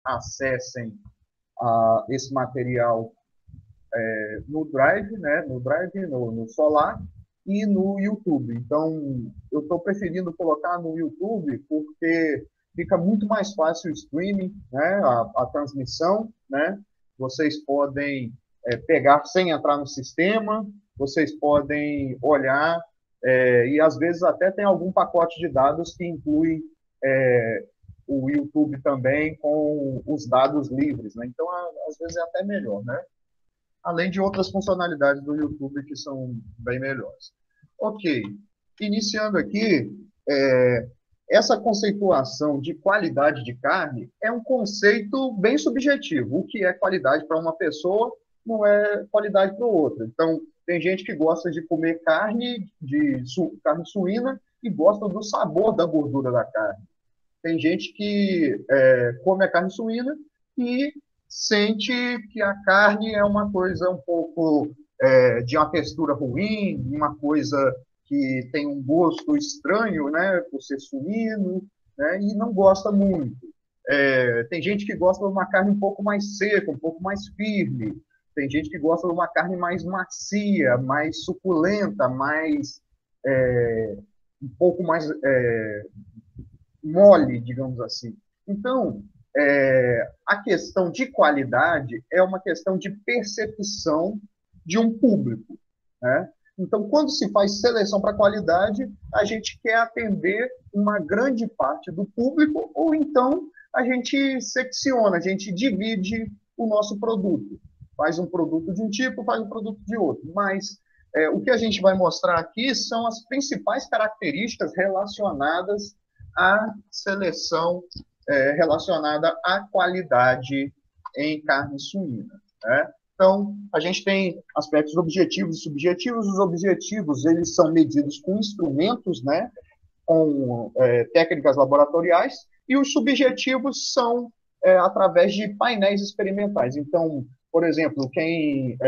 acessem esse material no Drive, né, no Solar e no YouTube. Então, eu estou preferindo colocar no YouTube porque fica muito mais fácil o streaming, né, a transmissão, né? Vocês podem pegar sem entrar no sistema, vocês podem olhar e às vezes até tem algum pacote de dados que inclui o YouTube também com os dados livres, né? Então, às vezes é até melhor, né? Além de outras funcionalidades do YouTube que são bem melhores. Ok, iniciando aqui, essa conceituação de qualidade de carne é um conceito bem subjetivo. O que é qualidade para uma pessoa não é qualidade para outra. Então, tem gente que gosta de comer carne suína e gosta do sabor da gordura da carne. Tem gente que come a carne suína e sente que a carne é uma coisa um pouco de uma textura ruim, uma coisa que tem um gosto estranho, né, por ser suíno, né, e não gosta muito. Tem gente que gosta de uma carne um pouco mais seca, um pouco mais firme. Tem gente que gosta de uma carne mais macia, mais suculenta, mais um pouco mais mole, digamos assim. Então, a questão de qualidade é uma questão de percepção de um público, né? Então, quando se faz seleção para qualidade, a gente quer atender uma grande parte do público, ou então a gente secciona, a gente divide o nosso produto. Faz um produto de um tipo, faz um produto de outro. Mas o que a gente vai mostrar aqui são as principais características relacionadas à seleção relacionada à qualidade em carne suína, né? Então, a gente tem aspectos objetivos e subjetivos. Os objetivos, eles são medidos com instrumentos, né, com técnicas laboratoriais, e os subjetivos são através de painéis experimentais. Então, por exemplo, quem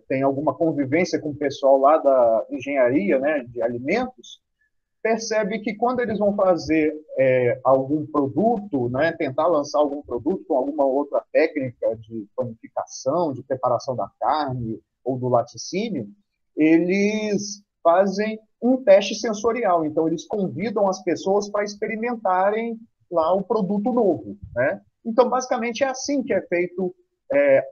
tem alguma convivência com o pessoal lá da engenharia, né, de alimentos, percebe que quando eles vão fazer algum produto, né, tentar lançar algum produto com alguma outra técnica de panificação, de preparação da carne ou do laticínio, eles fazem um teste sensorial. Então, eles convidam as pessoas para experimentarem lá o produto novo, né? Então, basicamente, é assim que é feito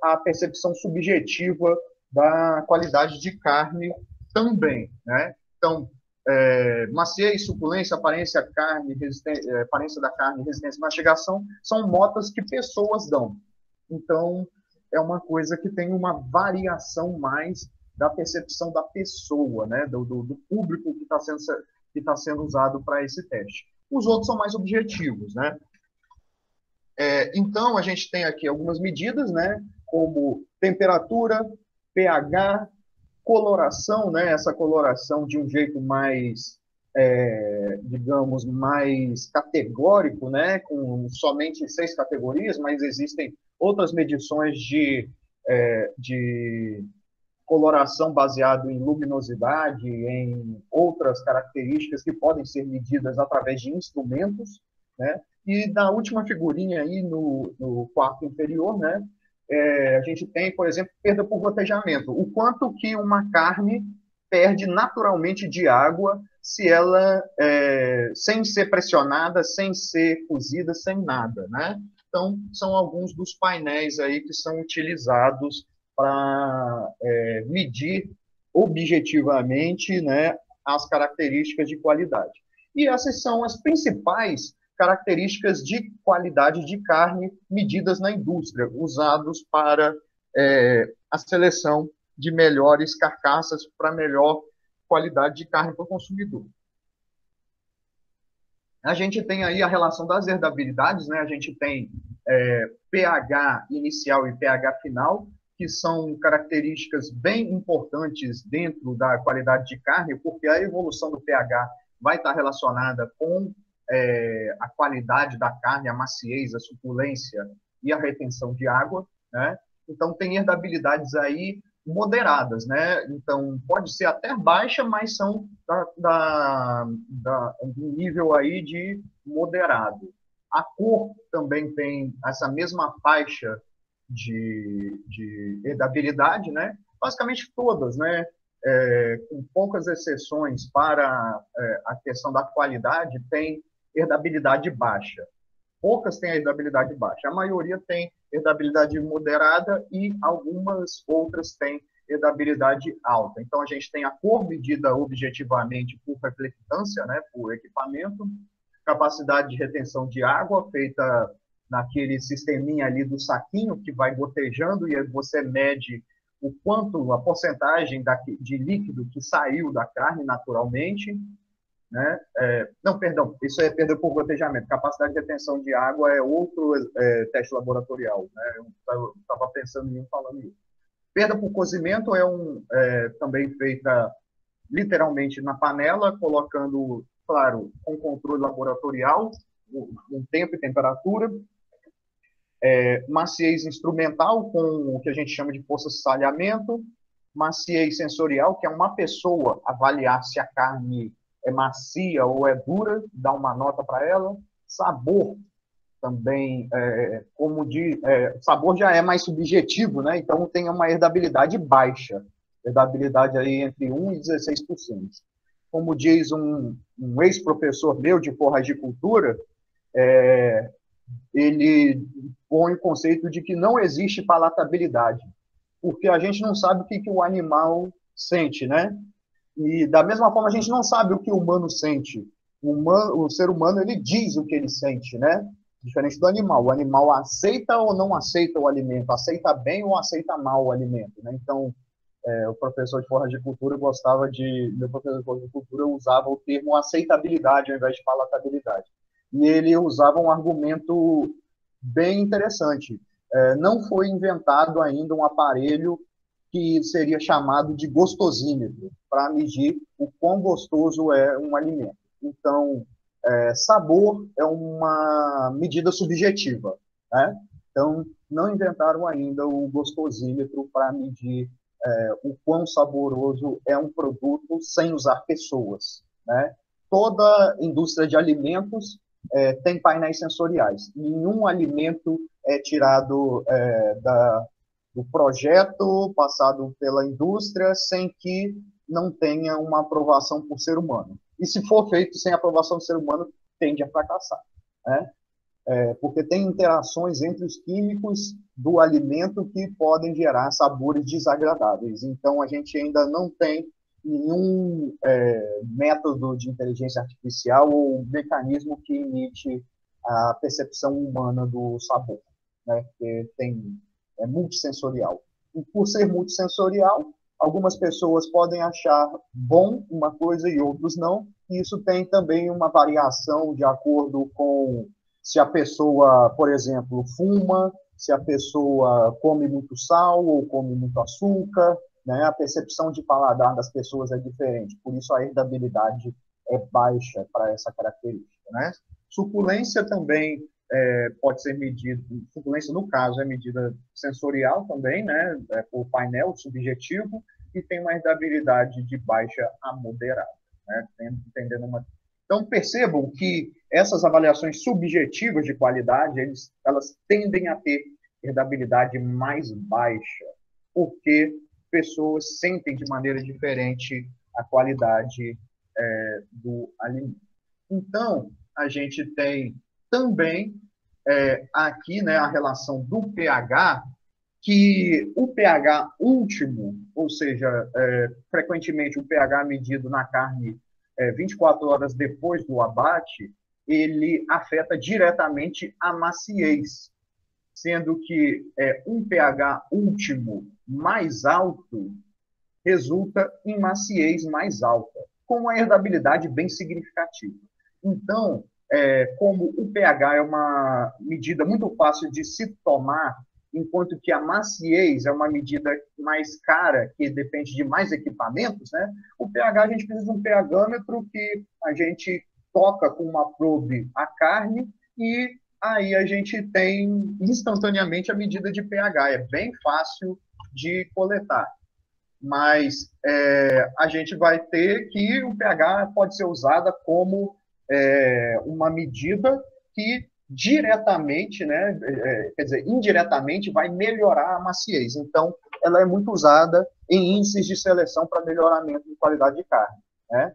a percepção subjetiva da qualidade de carne também, né? Então, maciez, suculência, aparência da carne, resistência e mastigação são notas que pessoas dão. Então, é uma coisa que tem uma variação mais da percepção da pessoa, né? do público que tá sendo usado para esse teste. Os outros são mais objetivos, né? Então, a gente tem aqui algumas medidas, né? Como temperatura, pH, coloração, né? Essa coloração de um jeito mais, digamos, mais categórico, né? Com somente 6 categorias, mas existem outras medições de coloração baseado em luminosidade, em outras características que podem ser medidas através de instrumentos, né? E na última figurinha aí, no quarto inferior, né? A gente tem, por exemplo, perda por gotejamento. O quanto que uma carne perde naturalmente de água se ela, sem ser pressionada, sem ser cozida, sem nada, né? Então, são alguns dos painéis aí que são utilizados para medir objetivamente, né, as características de qualidade. E essas são as principais características de qualidade de carne medidas na indústria, usados para a seleção de melhores carcaças para melhor qualidade de carne para o consumidor. A gente tem aí a relação das herdabilidades, né? A gente tem pH inicial e pH final, que são características bem importantes dentro da qualidade de carne, porque a evolução do pH vai estar relacionada com a qualidade da carne, a maciez, a suculência e a retenção de água, né? Então, tem herdabilidades aí moderadas, né? Então, pode ser até baixa, mas são do nível aí de moderado. A cor também tem essa mesma faixa de herdabilidade, né? Basicamente todas, né? Com poucas exceções para a questão da qualidade, tem herdabilidade baixa. Poucas têm herdabilidade baixa. A maioria tem herdabilidade moderada e algumas outras têm herdabilidade alta. Então, a gente tem a cor medida objetivamente por reflectância, né, por equipamento, capacidade de retenção de água feita naquele sisteminha ali do saquinho que vai gotejando e aí você mede o quanto, a porcentagem de líquido que saiu da carne naturalmente, né? Não, perdão, isso é perda por gotejamento. Capacidade de retenção de água é outro teste laboratorial, né? Eu estava pensando em um falando isso. Perda por cozimento também feita literalmente na panela, colocando, claro, com controle laboratorial, um tempo e temperatura. Maciez instrumental, com o que a gente chama de força de salhamento. Maciez sensorial, que é uma pessoa avaliar se a carne é macia ou é dura, dar uma nota para ela. Sabor também, sabor já é mais subjetivo, né? Então tem uma herdabilidade baixa, herdabilidade aí entre 1 e 16%. Como diz um ex-professor meu de forragicultura, ele põe o conceito de que não existe palatabilidade, porque a gente não sabe o que o animal sente, né? E da mesma forma a gente não sabe o que o humano sente. O ser humano, ele diz o que ele sente, né? Diferente do animal. O animal aceita ou não aceita o alimento, aceita bem ou aceita mal o alimento, né? Então, o professor de forragicultura meu professor de forragicultura usava o termo aceitabilidade ao invés de palatabilidade. E ele usava um argumento bem interessante. Não foi inventado ainda um aparelho que seria chamado de gostosímetro, para medir o quão gostoso é um alimento. Então, sabor é uma medida subjetiva, né? Então, não inventaram ainda o gostosímetro para medir o quão saboroso é um produto sem usar pessoas, né? Toda indústria de alimentos tem painéis sensoriais. Nenhum alimento é tirado do projeto, passado pela indústria, sem que não tenha uma aprovação por ser humano. E se for feito sem aprovação do ser humano, tende a fracassar, né? Porque tem interações entre os químicos do alimento que podem gerar sabores desagradáveis. Então, a gente ainda não tem nenhum método de inteligência artificial ou mecanismo que imite a percepção humana do sabor, né? Porque é multissensorial. E por ser multissensorial, algumas pessoas podem achar bom uma coisa e outros não. E isso tem também uma variação de acordo com se a pessoa, por exemplo, fuma, se a pessoa come muito sal ou come muito açúcar, né? A percepção de paladar das pessoas é diferente, por isso a herdabilidade é baixa para essa característica, né? Suculência também pode ser medida, suculência no caso é medida sensorial também, né? Por painel subjetivo, e tem uma herdabilidade de baixa a moderada, né? Entendendo uma... Então, percebam que essas avaliações subjetivas de qualidade, elas tendem a ter herdabilidade mais baixa, porque pessoas sentem de maneira diferente a qualidade do alimento. Então, a gente tem também aqui, né, a relação do pH, que o pH último, ou seja, frequentemente o pH medido na carne 24 horas depois do abate, ele afeta diretamente a maciez, sendo que um pH último mais alto resulta em maciez mais alta, com uma herdabilidade bem significativa. Então, como o pH é uma medida muito fácil de se tomar, enquanto que a maciez é uma medida mais cara, que depende de mais equipamentos, né? O pH, a gente precisa de um pHômetro que a gente toca com uma probe a carne e aí a gente tem instantaneamente a medida de pH. É bem fácil de coletar. Mas a gente vai ter que o pH pode ser usada como uma medida que diretamente, né, quer dizer, indiretamente vai melhorar a maciez. Então, ela é muito usada em índices de seleção para melhoramento de qualidade de carne, né?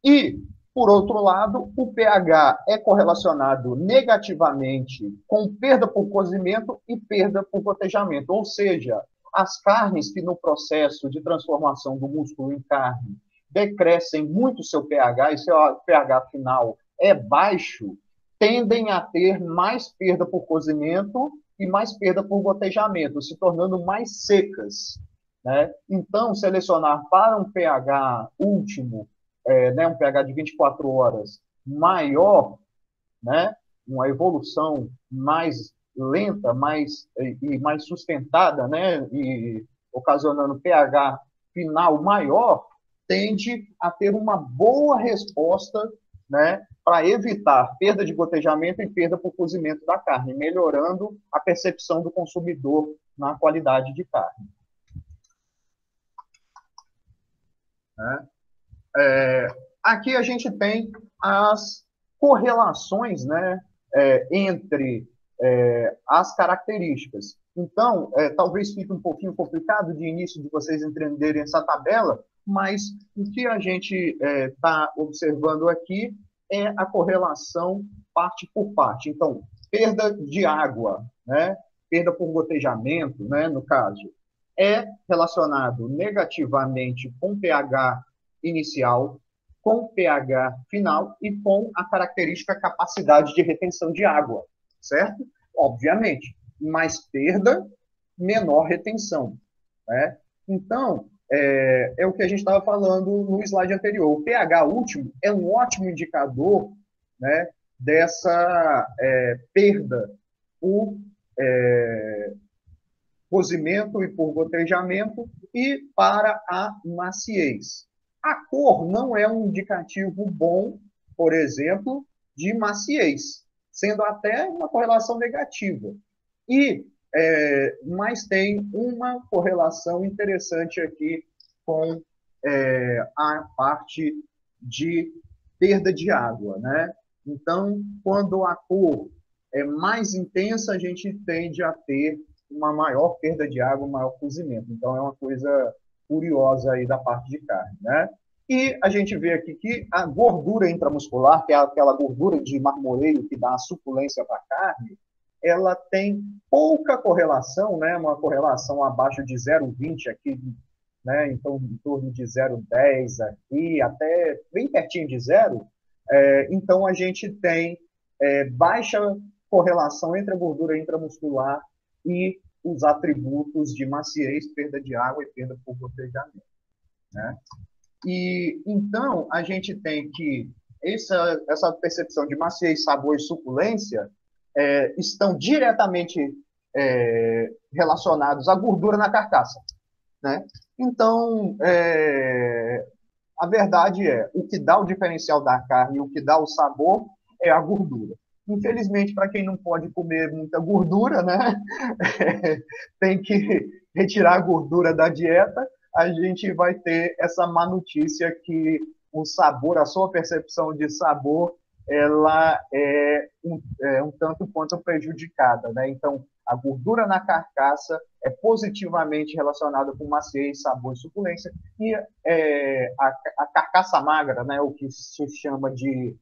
E, por outro lado, o pH é correlacionado negativamente com perda por cozimento e perda por gotejamento, ou seja, as carnes que no processo de transformação do músculo em carne decrescem muito seu pH e seu pH final é baixo, tendem a ter mais perda por cozimento e mais perda por gotejamento, se tornando mais secas, né? Então, selecionar para um pH último, né, um pH de 24 horas maior, né, uma evolução mais lenta, e mais sustentada, né, e ocasionando pH final maior, tende a ter uma boa resposta, né, para evitar perda de gotejamento e perda por cozimento da carne, melhorando a percepção do consumidor na qualidade de carne. Né? Aqui a gente tem as correlações, né, entre as características. Então, talvez fique um pouquinho complicado de início de vocês entenderem essa tabela, mas o que a gente está observando aqui é a correlação parte por parte. Então, perda de água, né, perda por gotejamento, né, no caso, é relacionado negativamente com pH inicial, com pH final e com a característica capacidade de retenção de água, certo? Obviamente, mais perda, menor retenção, né? Então, é o que a gente estava falando no slide anterior. O pH último é um ótimo indicador, né, dessa perda por cozimento e por gotejamento e para a maciez. A cor não é um indicativo bom, por exemplo, de maciez, sendo até uma correlação negativa. Mas tem uma correlação interessante aqui com a parte de perda de água, né? Então, quando a cor é mais intensa, a gente tende a ter uma maior perda de água, um maior cozimento. Então, é uma coisa curiosa aí da parte de carne, né? E a gente vê aqui que a gordura intramuscular, que é aquela gordura de marmoreio que dá a suculência para a carne, ela tem pouca correlação, né? Uma correlação abaixo de 0,20 aqui, né? Então, em torno de 0,10 aqui, até bem pertinho de zero. Então, a gente tem baixa correlação entre a gordura intramuscular e os atributos de maciez, perda de água e perda por gotejamento, né? E então a gente tem que essa percepção de maciez, sabor e suculência estão diretamente relacionados à gordura na carcaça, né? Então, a verdade o que dá o diferencial da carne, o que dá o sabor é a gordura. Infelizmente, para quem não pode comer muita gordura, né, tem que retirar a gordura da dieta, a gente vai ter essa má notícia que o sabor, a sua percepção de sabor, ela é um tanto quanto prejudicada, né? Então, a gordura na carcaça é positivamente relacionada com maciez, sabor e suculência, e a carcaça magra, né, o que se chama de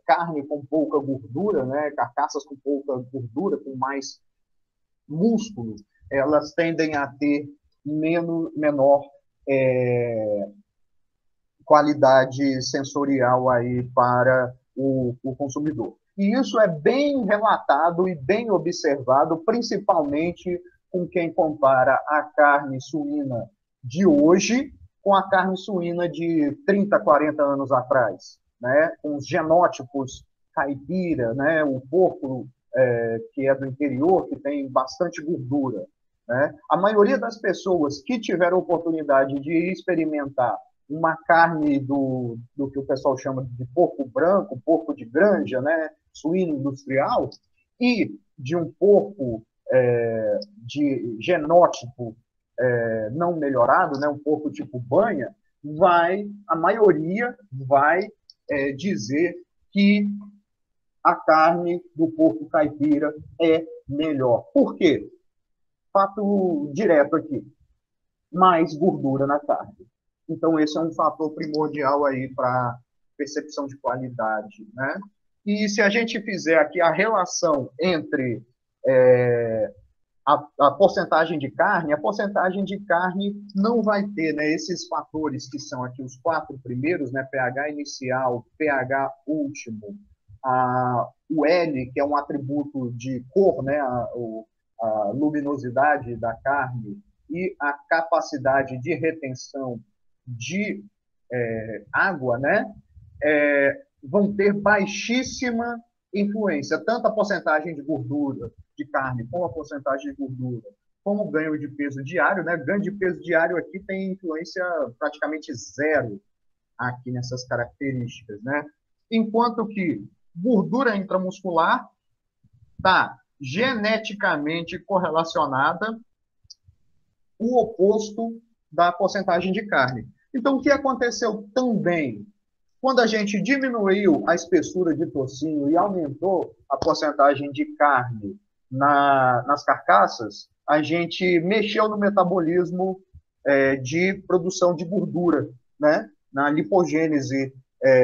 carne com pouca gordura, né, carcaças com pouca gordura, com mais músculo, elas tendem a ter menor qualidade sensorial aí para o consumidor. E isso é bem relatado e bem observado, principalmente com quem compara a carne suína de hoje com a carne suína de 30, 40 anos atrás, né? Com os genótipos caipira, né? O porco que é do interior, que tem bastante gordura, né? A maioria das pessoas que tiveram a oportunidade de experimentar uma carne do que o pessoal chama de porco branco, porco de granja, né? Suíno industrial, e de um porco de genótipo não melhorado, né? Um porco tipo banha, a maioria vai dizer que a carne do porco caipira é melhor. Por quê? Fato direto aqui, mais gordura na carne. Então, esse é um fator primordial aí para percepção de qualidade, né? E se a gente fizer aqui a relação entre a porcentagem de carne, a porcentagem de carne não vai ter, né, esses fatores que são aqui os 4 primeiros, né, pH inicial, pH último, o L, que é um atributo de cor, né, a luminosidade da carne e a capacidade de retenção de água, né, vão ter baixíssima influência, tanto a porcentagem de gordura de carne, como a porcentagem de gordura, como o ganho de peso diário, né? Ganho de peso diário aqui tem influência praticamente zero aqui nessas características, né? Enquanto que gordura intramuscular está geneticamente correlacionada o oposto da porcentagem de carne. Então, o que aconteceu também? Quando a gente diminuiu a espessura de tocinho e aumentou a porcentagem de carne nas carcaças, a gente mexeu no metabolismo de produção de gordura, né? Na lipogênese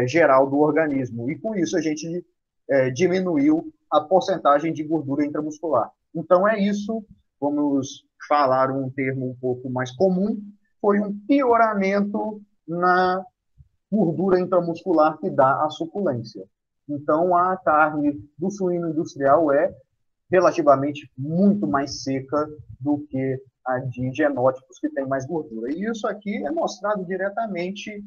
geral do organismo. E com isso a gente diminuiu a porcentagem de gordura intramuscular. Então é isso, vamos falar um termo um pouco mais comum, foi um pioramento na gordura intramuscular que dá a suculência. Então, a carne do suíno industrial é relativamente muito mais seca do que a de genótipos que tem mais gordura. E isso aqui é mostrado diretamente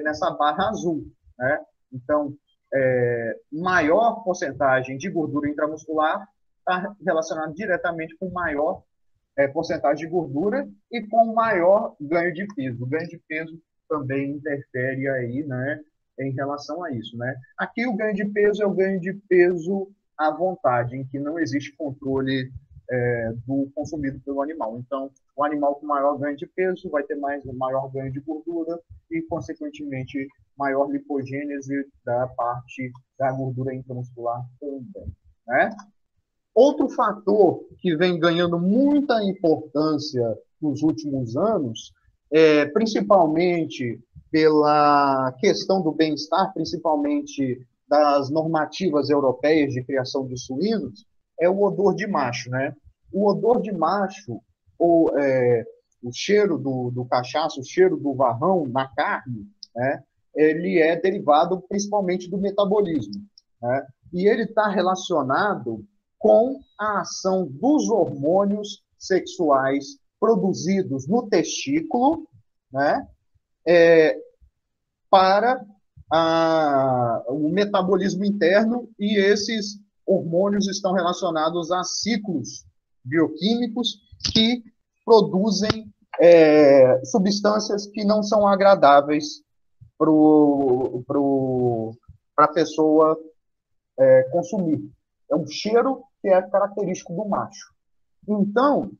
nessa barra azul, né? Então, maior porcentagem de gordura intramuscular está relacionado diretamente com maior porcentagem de gordura e com maior ganho de peso. O ganho de peso também interfere aí, né, em relação a isso, né? Aqui o ganho de peso é o ganho de peso à vontade, em que não existe controle do consumido pelo animal. Então, o animal com maior ganho de peso vai ter maior ganho de gordura e, consequentemente, maior lipogênese da parte da gordura intramuscular também, né? Outro fator que vem ganhando muita importância nos últimos anos, principalmente pela questão do bem-estar, principalmente das normativas europeias de criação de suínos, é o odor de macho, né? O odor de macho, o cheiro do cachaço, o cheiro do varrão na carne, né? Ele é derivado principalmente do metabolismo, né? E ele está relacionado com a ação dos hormônios sexuais produzidos no testículo, né, para o metabolismo interno, e esses hormônios estão relacionados a ciclos bioquímicos que produzem substâncias que não são agradáveis para a pessoa consumir. É um cheiro que é característico do macho. Então,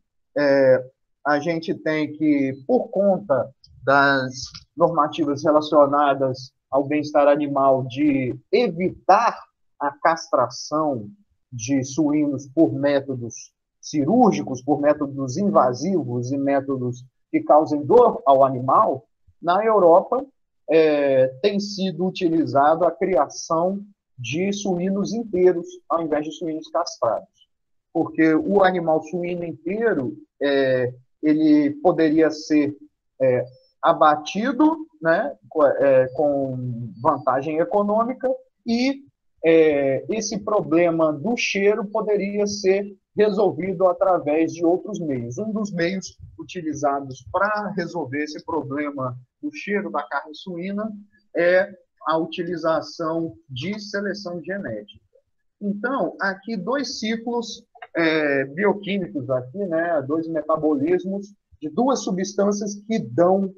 a gente tem que, por conta das normativas relacionadas ao bem-estar animal, de evitar a castração de suínos por métodos cirúrgicos, por métodos invasivos e métodos que causem dor ao animal, na Europa tem sido utilizado a criação de suínos inteiros, ao invés de suínos castrados. Porque o animal suíno inteiro, ele poderia ser abatido, né, com vantagem econômica, e esse problema do cheiro poderia ser resolvido através de outros meios. Um dos meios utilizados para resolver esse problema do cheiro da carne suína é a utilização de seleção genética. Então, aqui dois ciclos bioquímicos, aqui, né, dois metabolismos de duas substâncias que dão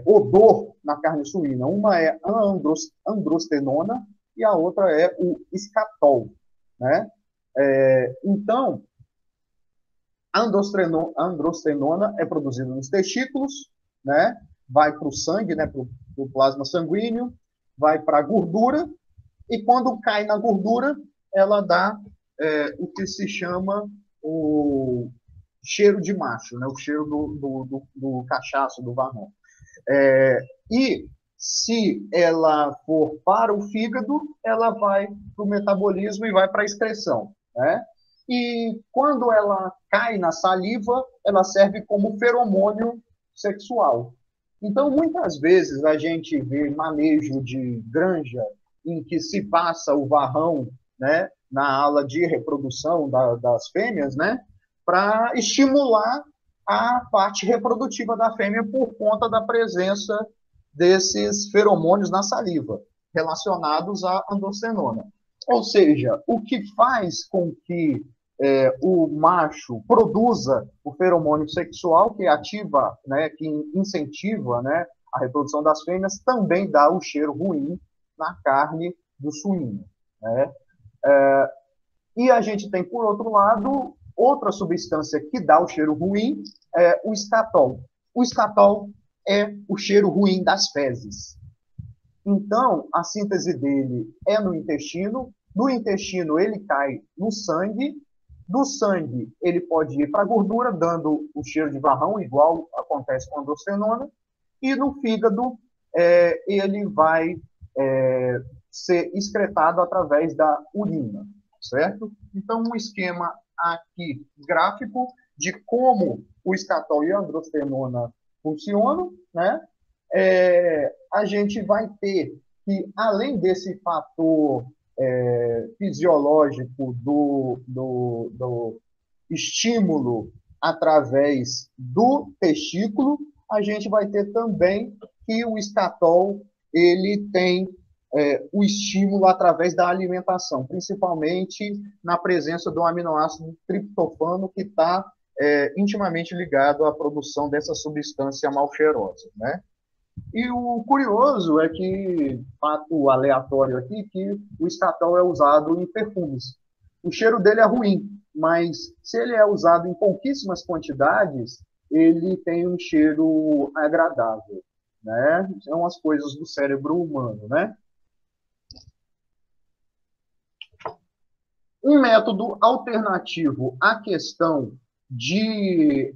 odor na carne suína. Uma é a androstenona e a outra é o escatol, né? Então, a androstenona é produzida nos testículos, né? Vai para o sangue, né? Para o plasma sanguíneo, vai para a gordura e quando cai na gordura, ela dá o que se chama o cheiro de macho, né? O cheiro do cachaço, do varrão. E se ela for para o fígado, ela vai para o metabolismo e vai para a excreção, né? E quando ela cai na saliva, ela serve como feromônio sexual. Então, muitas vezes a gente vê manejo de granja em que se passa o varrão, né, na ala de reprodução das fêmeas, né, para estimular a parte reprodutiva da fêmea por conta da presença desses feromônios na saliva, relacionados à androstenona. Ou seja, o que faz com que o macho produza o feromônio sexual que ativa, né, que incentiva, né, a reprodução das fêmeas, também dá o cheiro ruim na carne do suíno, né? E a gente tem, por outro lado, outra substância que dá o cheiro ruim, é o escatol. O escatol é o cheiro ruim das fezes. Então, a síntese dele é no intestino. Do intestino, ele cai no sangue. Do sangue, ele pode ir para a gordura, dando o cheiro de varrão, igual acontece com a androstenona. E no fígado, ele vai ser excretado através da urina, certo? Então, um esquema aqui gráfico de como o escatol e a androstenona funcionam, né? A gente vai ter que, além desse fator fisiológico do estímulo através do testículo, a gente vai ter também que o escatol ele tem o estímulo através da alimentação, principalmente na presença do aminoácido triptofano, que está intimamente ligado à produção dessa substância malcheirosa, né? E o curioso é que, fato aleatório aqui, que o escatol é usado em perfumes. O cheiro dele é ruim, mas se ele é usado em pouquíssimas quantidades, ele tem um cheiro agradável, né? São as coisas do cérebro humano, né? Um método alternativo à questão de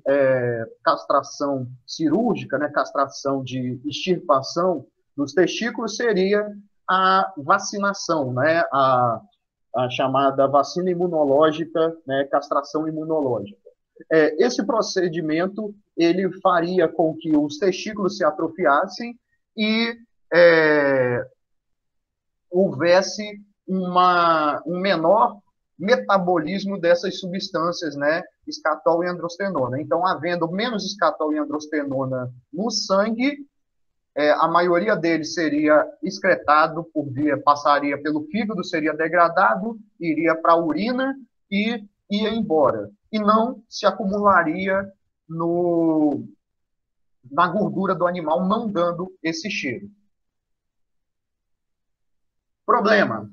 castração cirúrgica, né, castração de extirpação dos testículos, seria a vacinação, né, a chamada vacina imunológica, né, castração imunológica. Esse procedimento ele faria com que os testículos se atrofiassem e houvesse um menor metabolismo dessas substâncias, né, escatol e androstenona. Então, havendo menos escatol e androstenona no sangue, a maioria deles seria excretado por via, passaria pelo fígado, seria degradado, iria para a urina e ia embora. E não se acumularia na gordura do animal, não dando esse cheiro. Problema.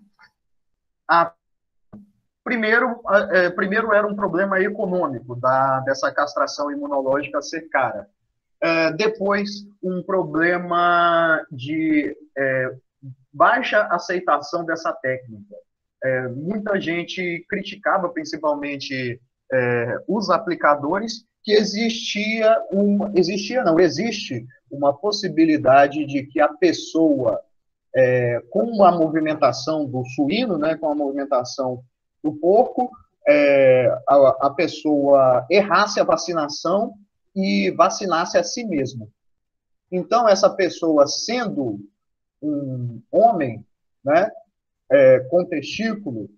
Primeiro era um problema econômico dessa castração imunológica ser cara. Depois, um problema de baixa aceitação dessa técnica. Muita gente criticava, principalmente os aplicadores, que existe uma possibilidade de que a pessoa, com a movimentação do suíno, né, com a movimentação do porco, a pessoa errasse a vacinação e vacinasse a si mesmo. Então, essa pessoa, sendo um homem, né, com testículo,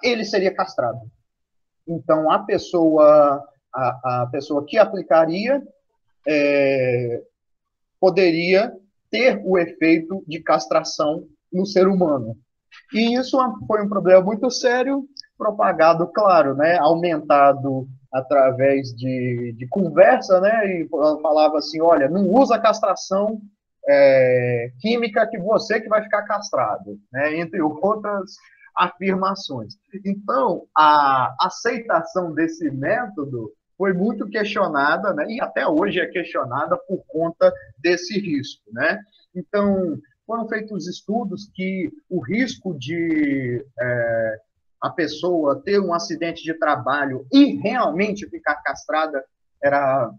ele seria castrado. Então, a pessoa que aplicaria poderia ter o efeito de castração no ser humano. E isso foi um problema muito sério, propagado, claro, né, aumentado através de conversa, né, e falava assim, olha, não usa castração química que você que vai ficar castrado, né, entre outras afirmações. Então, a aceitação desse método foi muito questionada, né, e até hoje é questionada por conta desse risco, né. Então, foram feitos estudos que o risco de a pessoa ter um acidente de trabalho e realmente ficar castrada era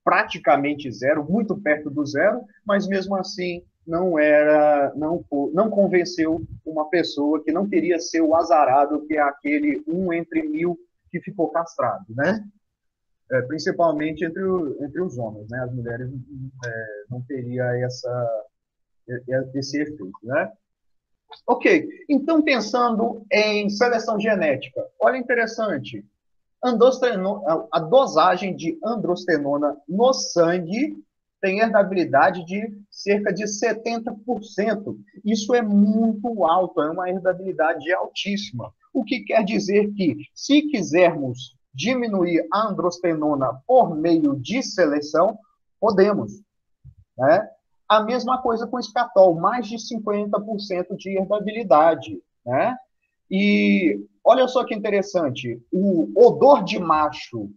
praticamente zero, muito perto do zero, mas mesmo assim não convenceu uma pessoa que não queria ser o azarado, que é aquele 1 entre 1000 que ficou castrado, né? Principalmente entre os homens, né? As mulheres não teria esse efeito, né? Ok, então pensando em seleção genética, olha interessante, a dosagem de androstenona no sangue tem herdabilidade de cerca de 70%. Isso é muito alto, é uma herdabilidade altíssima. O que quer dizer que, se quisermos diminuir a androstenona por meio de seleção, podemos, né? A mesma coisa com o escatol, mais de 50% de herdabilidade, né? E olha só que interessante, o odor de macho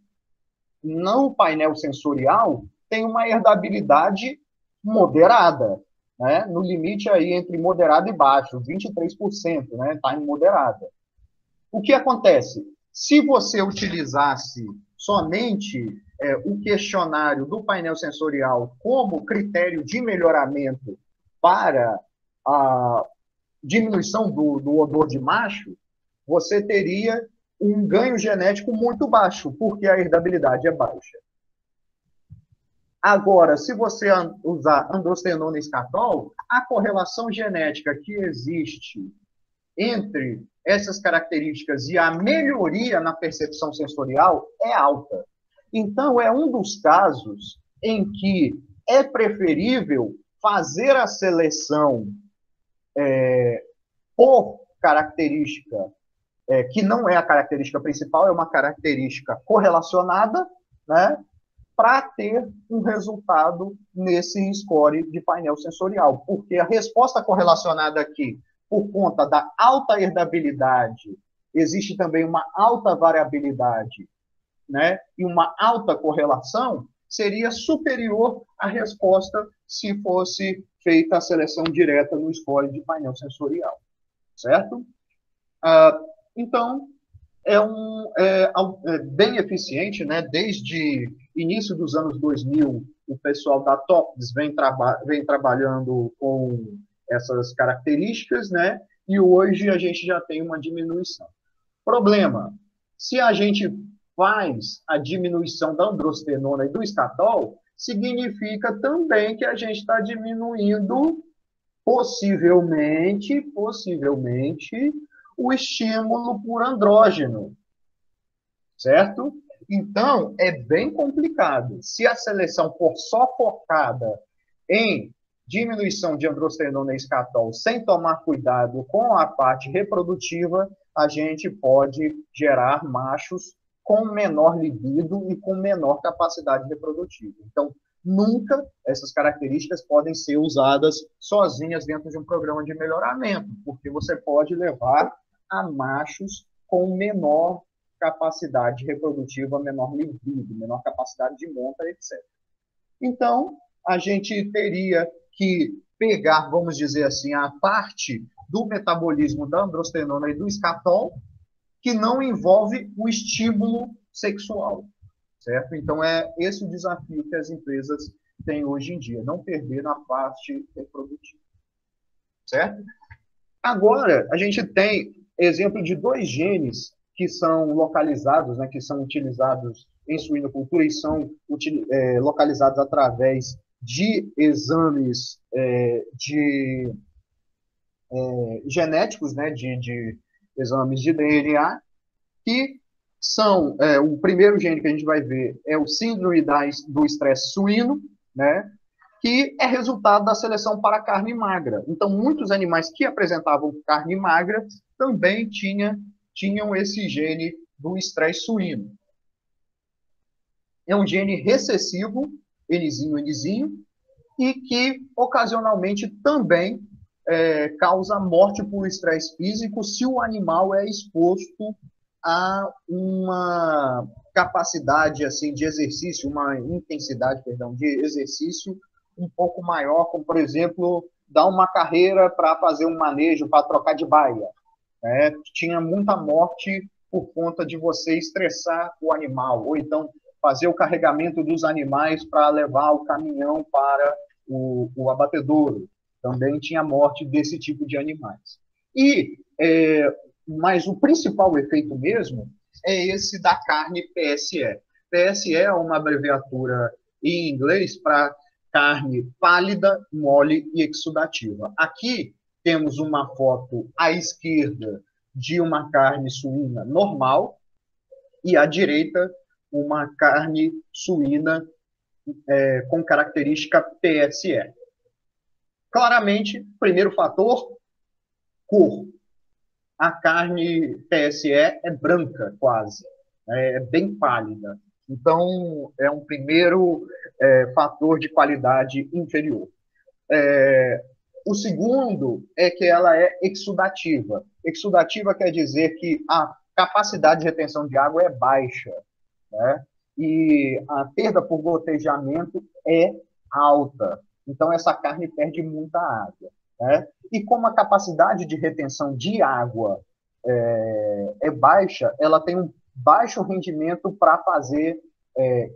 no painel sensorial tem uma herdabilidade moderada, né? No limite aí entre moderado e baixo, 23%, né? Está em moderada. O que acontece? Se você utilizasse somente o questionário do painel sensorial como critério de melhoramento para a diminuição do odor de macho, você teria um ganho genético muito baixo, porque a herdabilidade é baixa. Agora, se você usar androstenona e escatol, a correlação genética que existe entre essas características e a melhoria na percepção sensorial é alta. Então, é um dos casos em que é preferível fazer a seleção por característica que não é a característica principal, é uma característica correlacionada, né, para ter um resultado nesse score de painel sensorial. Porque a resposta correlacionada aqui, por conta da alta herdabilidade, existe também uma alta variabilidade, né, e uma alta correlação, seria superior à resposta se fosse feita a seleção direta no score de painel sensorial, certo? Então, é bem eficiente, né? Desde início dos anos 2000, o pessoal da TOPS vem trabalhando com essas características, né? E hoje a gente já tem uma diminuição. Problema, se a gente faz a diminuição da androstenona e do escatol, significa também que a gente está diminuindo possivelmente, o estímulo por andrógeno, certo? Então, é bem complicado. Se a seleção for só focada em diminuição de androstenona e escatol, sem tomar cuidado com a parte reprodutiva, a gente pode gerar machos com menor libido e com menor capacidade reprodutiva. Então, nunca essas características podem ser usadas sozinhas dentro de um programa de melhoramento, porque você pode levar a machos com menor capacidade reprodutiva, menor libido, menor capacidade de monta, etc. Então, a gente teria que pegar, vamos dizer assim, a parte do metabolismo da androstenona e do escatol que não envolve o estímulo sexual, certo? Então, é esse o desafio que as empresas têm hoje em dia, não perder na parte reprodutiva, certo? Agora, a gente tem exemplo de 2 genes que são localizados, né, que são utilizados em suinocultura e são localizados através de exames genéticos, né, de exames de DNA, que são, o primeiro gene que a gente vai ver é o síndrome do estresse suíno, né, que é resultado da seleção para carne magra. Então, muitos animais que apresentavam carne magra também tinham esse gene do estresse suíno. É um gene recessivo, Nzinho, e que ocasionalmente também causa morte por estresse físico se o animal é exposto a uma capacidade assim de exercício, uma intensidade, perdão, de exercício um pouco maior, como por exemplo dar uma carreira para fazer um manejo, para trocar de baia. Né? Tinha muita morte por conta de você estressar o animal, ou então fazer o carregamento dos animais para levar o caminhão para o abatedouro. Também tinha morte desse tipo de animais. Mas o principal efeito mesmo é esse da carne PSE. PSE é uma abreviatura em inglês para carne pálida, mole e exudativa. Aqui temos uma foto à esquerda de uma carne suína normal e à direita uma carne suína com característica PSE. Claramente, primeiro fator, cor. A carne PSE é branca, quase, é bem pálida. Então, é um primeiro fator de qualidade inferior. O segundo é que ela é exudativa. Exudativa quer dizer que a capacidade de retenção de água é baixa, né? E a perda por gotejamento é alta. Então, essa carne perde muita água. Né? E como a capacidade de retenção de água é baixa, ela tem um baixo rendimento para fazer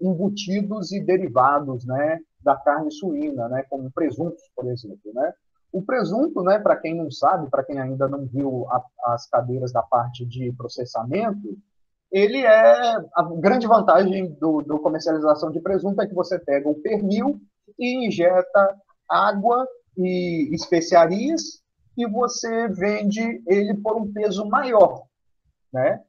embutidos e derivados, né, da carne suína, né, como presuntos, por exemplo. Né? O presunto, né, para quem não sabe, para quem ainda não viu as cadeiras da parte de processamento, ele a grande vantagem do comercialização de presunto é que você pega o pernil e injeta água e especiarias e você vende ele por um peso maior, né?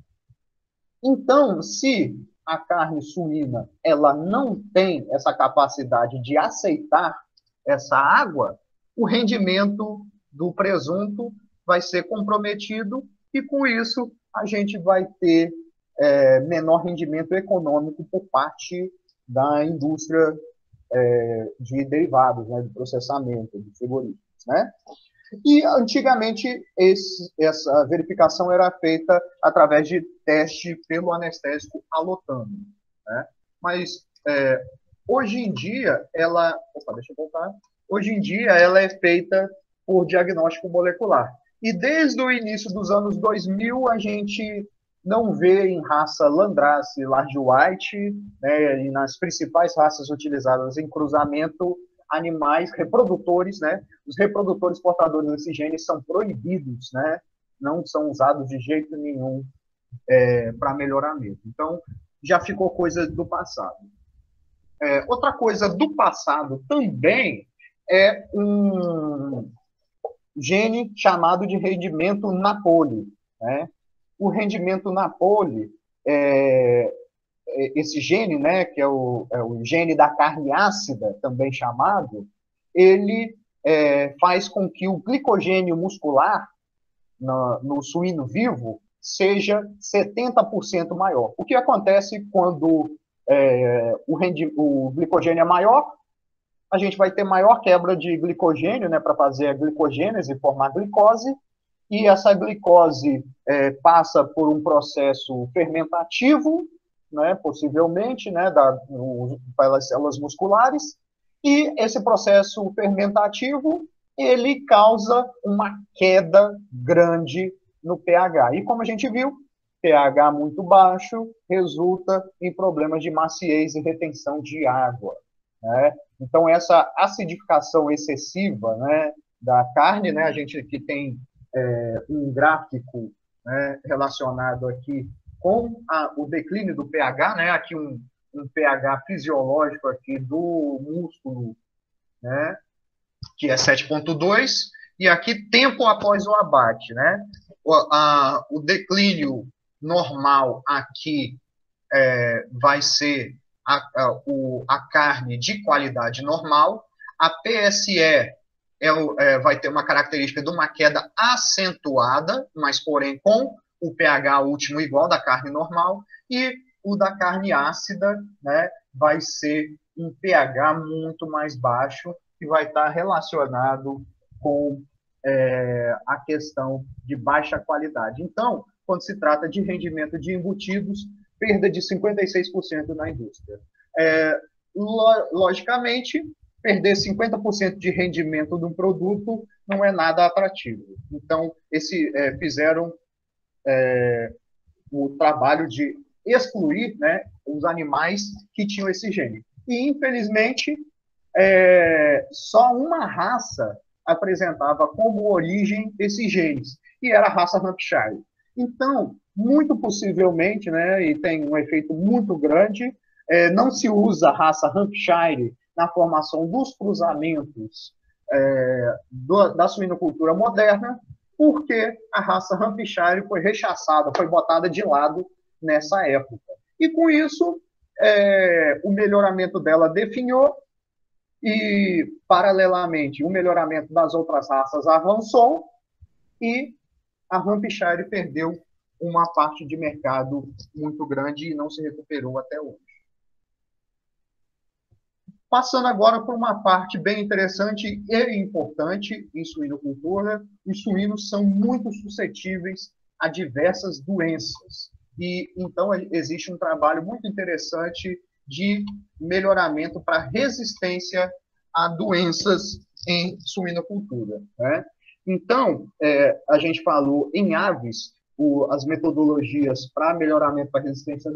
Então, se a carne suína ela não tem essa capacidade de aceitar essa água, o rendimento do presunto vai ser comprometido e com isso a gente vai ter menor rendimento econômico por parte da indústria de derivados, né, de processamento, de frigoríficos, né? E antigamente essa verificação era feita através de teste pelo anestésico alotano, né? Mas hoje em dia deixa eu voltar. Hoje em dia ela é feita por diagnóstico molecular. E desde o início dos anos 2000 a gente não vê em raça Landrace, Large White, né, e nas principais raças utilizadas em cruzamento, animais reprodutores, né? Os reprodutores portadores desse gene são proibidos, né? Não são usados de jeito nenhum para melhoramento. Então, já ficou coisa do passado. Outra coisa do passado também é um gene chamado de rendimento Napoli, né? O rendimento Napoli esse gene, né, que é o gene da carne ácida, também chamado, ele faz com que o glicogênio muscular no suíno vivo seja 70% maior. O que acontece quando o glicogênio é maior? A gente vai ter maior quebra de glicogênio, né, para fazer a glicogênese e formar glicose, e essa glicose passa por um processo fermentativo, né, possivelmente, né, pelas células musculares, e esse processo fermentativo ele causa uma queda grande no pH. E como a gente viu, pH muito baixo resulta em problemas de maciez e retenção de água. Né? Então, essa acidificação excessiva, né, da carne, né, a gente que tem um gráfico, né, relacionado aqui com o declínio do pH, né, aqui um pH fisiológico aqui do músculo, né, que é 7,2, e aqui tempo após o abate. Né? O declínio normal aqui vai ser a carne de qualidade normal, a PSE vai ter uma característica de uma queda acentuada, mas porém com o pH último igual da carne normal, e o da carne ácida, né, vai ser um pH muito mais baixo, que vai estar relacionado com a questão de baixa qualidade. Então, quando se trata de rendimento de embutidos, perda de 56% na indústria. Logicamente, perder 50% de rendimento de um produto não é nada atrativo. Então, fizeram o trabalho de excluir, né, os animais que tinham esse gene. E, infelizmente, só uma raça apresentava como origem esses genes, e era a raça Hampshire. Então, muito possivelmente, né, e tem um efeito muito grande, não se usa a raça Hampshire na formação dos cruzamentos da suinocultura moderna, porque a raça Hampshire foi rechaçada, foi botada de lado nessa época. E com isso, o melhoramento dela definhou e, paralelamente, o melhoramento das outras raças avançou e a Hampshire perdeu uma parte de mercado muito grande e não se recuperou até hoje. Passando agora por uma parte bem interessante e importante em suinocultura, os suínos são muito suscetíveis a diversas doenças. E, então, existe um trabalho muito interessante de melhoramento para resistência a doenças em suinocultura, né? Então, a gente falou em aves, as metodologias para melhoramento para resistência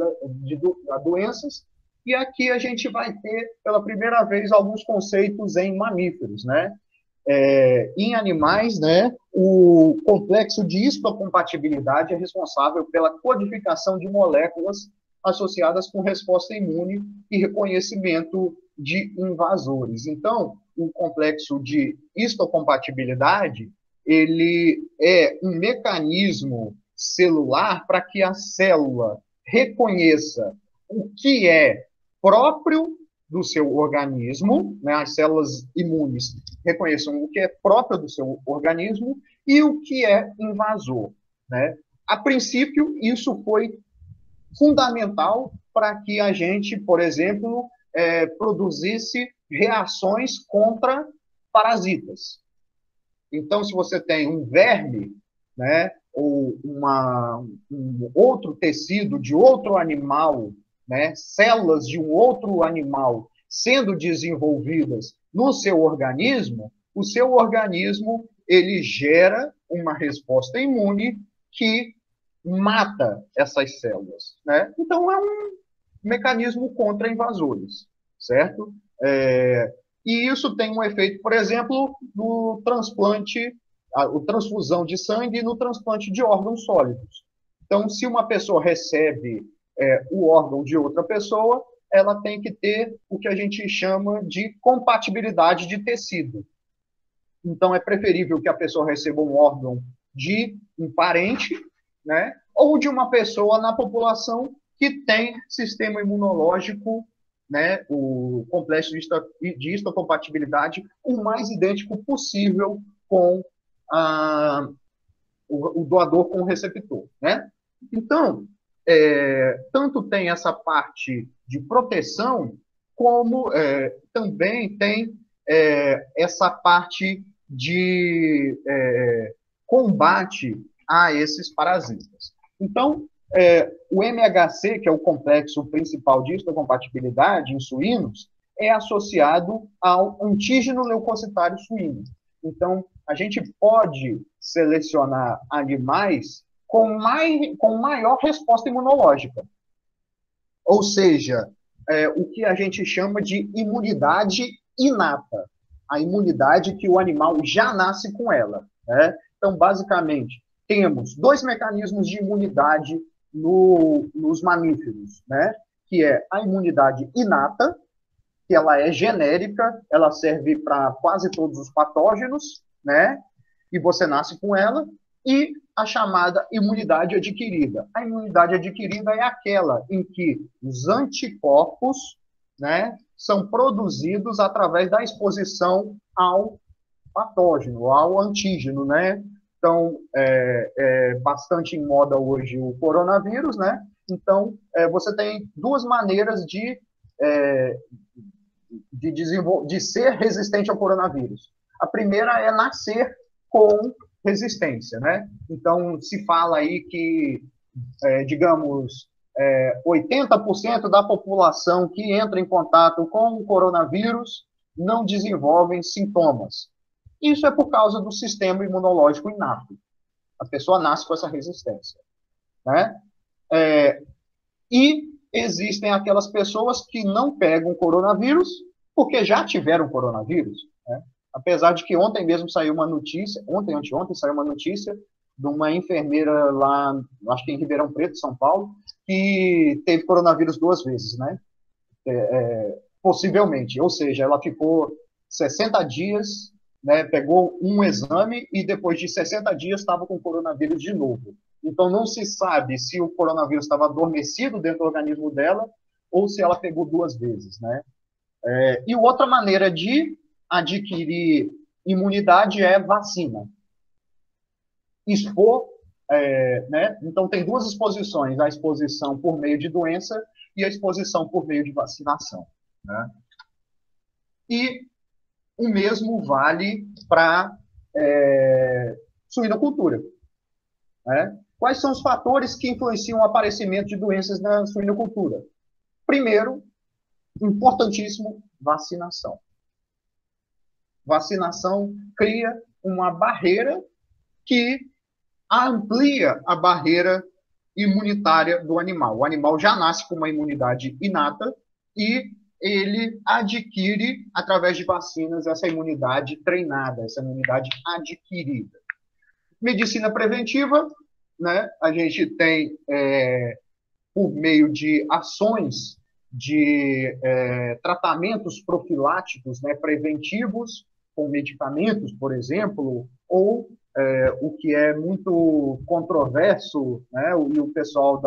a doenças, e aqui a gente vai ter, pela primeira vez, alguns conceitos em mamíferos, né? Em animais, né, o complexo de histocompatibilidade é responsável pela codificação de moléculas associadas com resposta imune e reconhecimento de invasores. Então, o complexo de histocompatibilidade, ele é um mecanismo celular para que a célula reconheça o que é próprio do seu organismo, né? As células imunes reconheçam o que é próprio do seu organismo e o que é invasor, né? A princípio, isso foi fundamental para que a gente, por exemplo, produzisse reações contra parasitas. Então, se você tem um verme, né, ou um outro tecido de outro animal, né, células de um outro animal sendo desenvolvidas no seu organismo, o seu organismo ele gera uma resposta imune que mata essas células, né? Então é um mecanismo contra invasores, certo? E isso tem um efeito, por exemplo, no transplante, a transfusão de sangue e no transplante de órgãos sólidos. Então, se uma pessoa recebe o órgão de outra pessoa, ela tem que ter o que a gente chama de compatibilidade de tecido. Então, é preferível que a pessoa receba um órgão de um parente, né, ou de uma pessoa na população que tem sistema imunológico, né, o complexo de histocompatibilidade o mais idêntico possível com o doador com o receptor, né? Então, tanto tem essa parte de proteção, como também tem essa parte de combate a esses parasitas. Então, o MHC, que é o complexo principal de histocompatibilidade em suínos, é associado ao antígeno leucocitário suíno. Então, a gente pode selecionar animais com maior resposta imunológica. Ou seja, o que a gente chama de imunidade inata. A imunidade que o animal já nasce com ela, né? Então, basicamente, temos dois mecanismos de imunidade nos mamíferos, né? Que é a imunidade inata, que ela é genérica, ela serve para quase todos os patógenos, né? E você nasce com ela, e a chamada imunidade adquirida. A imunidade adquirida é aquela em que os anticorpos, né, são produzidos através da exposição ao patógeno, ao antígeno, né? Então, é bastante em moda hoje o coronavírus, né? Então, você tem duas maneiras de ser resistente ao coronavírus. A primeira é nascer com resistência, né? Então, se fala aí que, digamos, 80% da população que entra em contato com o coronavírus não desenvolvem sintomas. Isso é por causa do sistema imunológico inato. A pessoa nasce com essa resistência, né? E existem aquelas pessoas que não pegam coronavírus porque já tiveram coronavírus, né? Apesar de que ontem mesmo saiu uma notícia, anteontem saiu uma notícia de uma enfermeira lá, acho que em Ribeirão Preto, São Paulo, que teve coronavírus 2 vezes, né? Possivelmente, ou seja, ela ficou 60 dias, né, pegou um exame e depois de 60 dias estava com coronavírus de novo. Então não se sabe se o coronavírus estava adormecido dentro do organismo dela ou se ela pegou 2 vezes, né? E outra maneira de adquirir imunidade é vacina. Expor, né? Então tem duas exposições, a exposição por meio de doença e a exposição por meio de vacinação, né? E o mesmo vale para suinocultura, né? Quais são os fatores que influenciam o aparecimento de doenças na suinocultura? Primeiro, importantíssimo, vacinação. Vacinação cria uma barreira que amplia a barreira imunitária do animal. O animal já nasce com uma imunidade inata e ele adquire, através de vacinas, essa imunidade treinada, essa imunidade adquirida. Medicina preventiva, né? A gente tem, por meio de ações de tratamentos profiláticos, né, preventivos, com medicamentos, por exemplo, ou o que é muito controverso, né, e o pessoal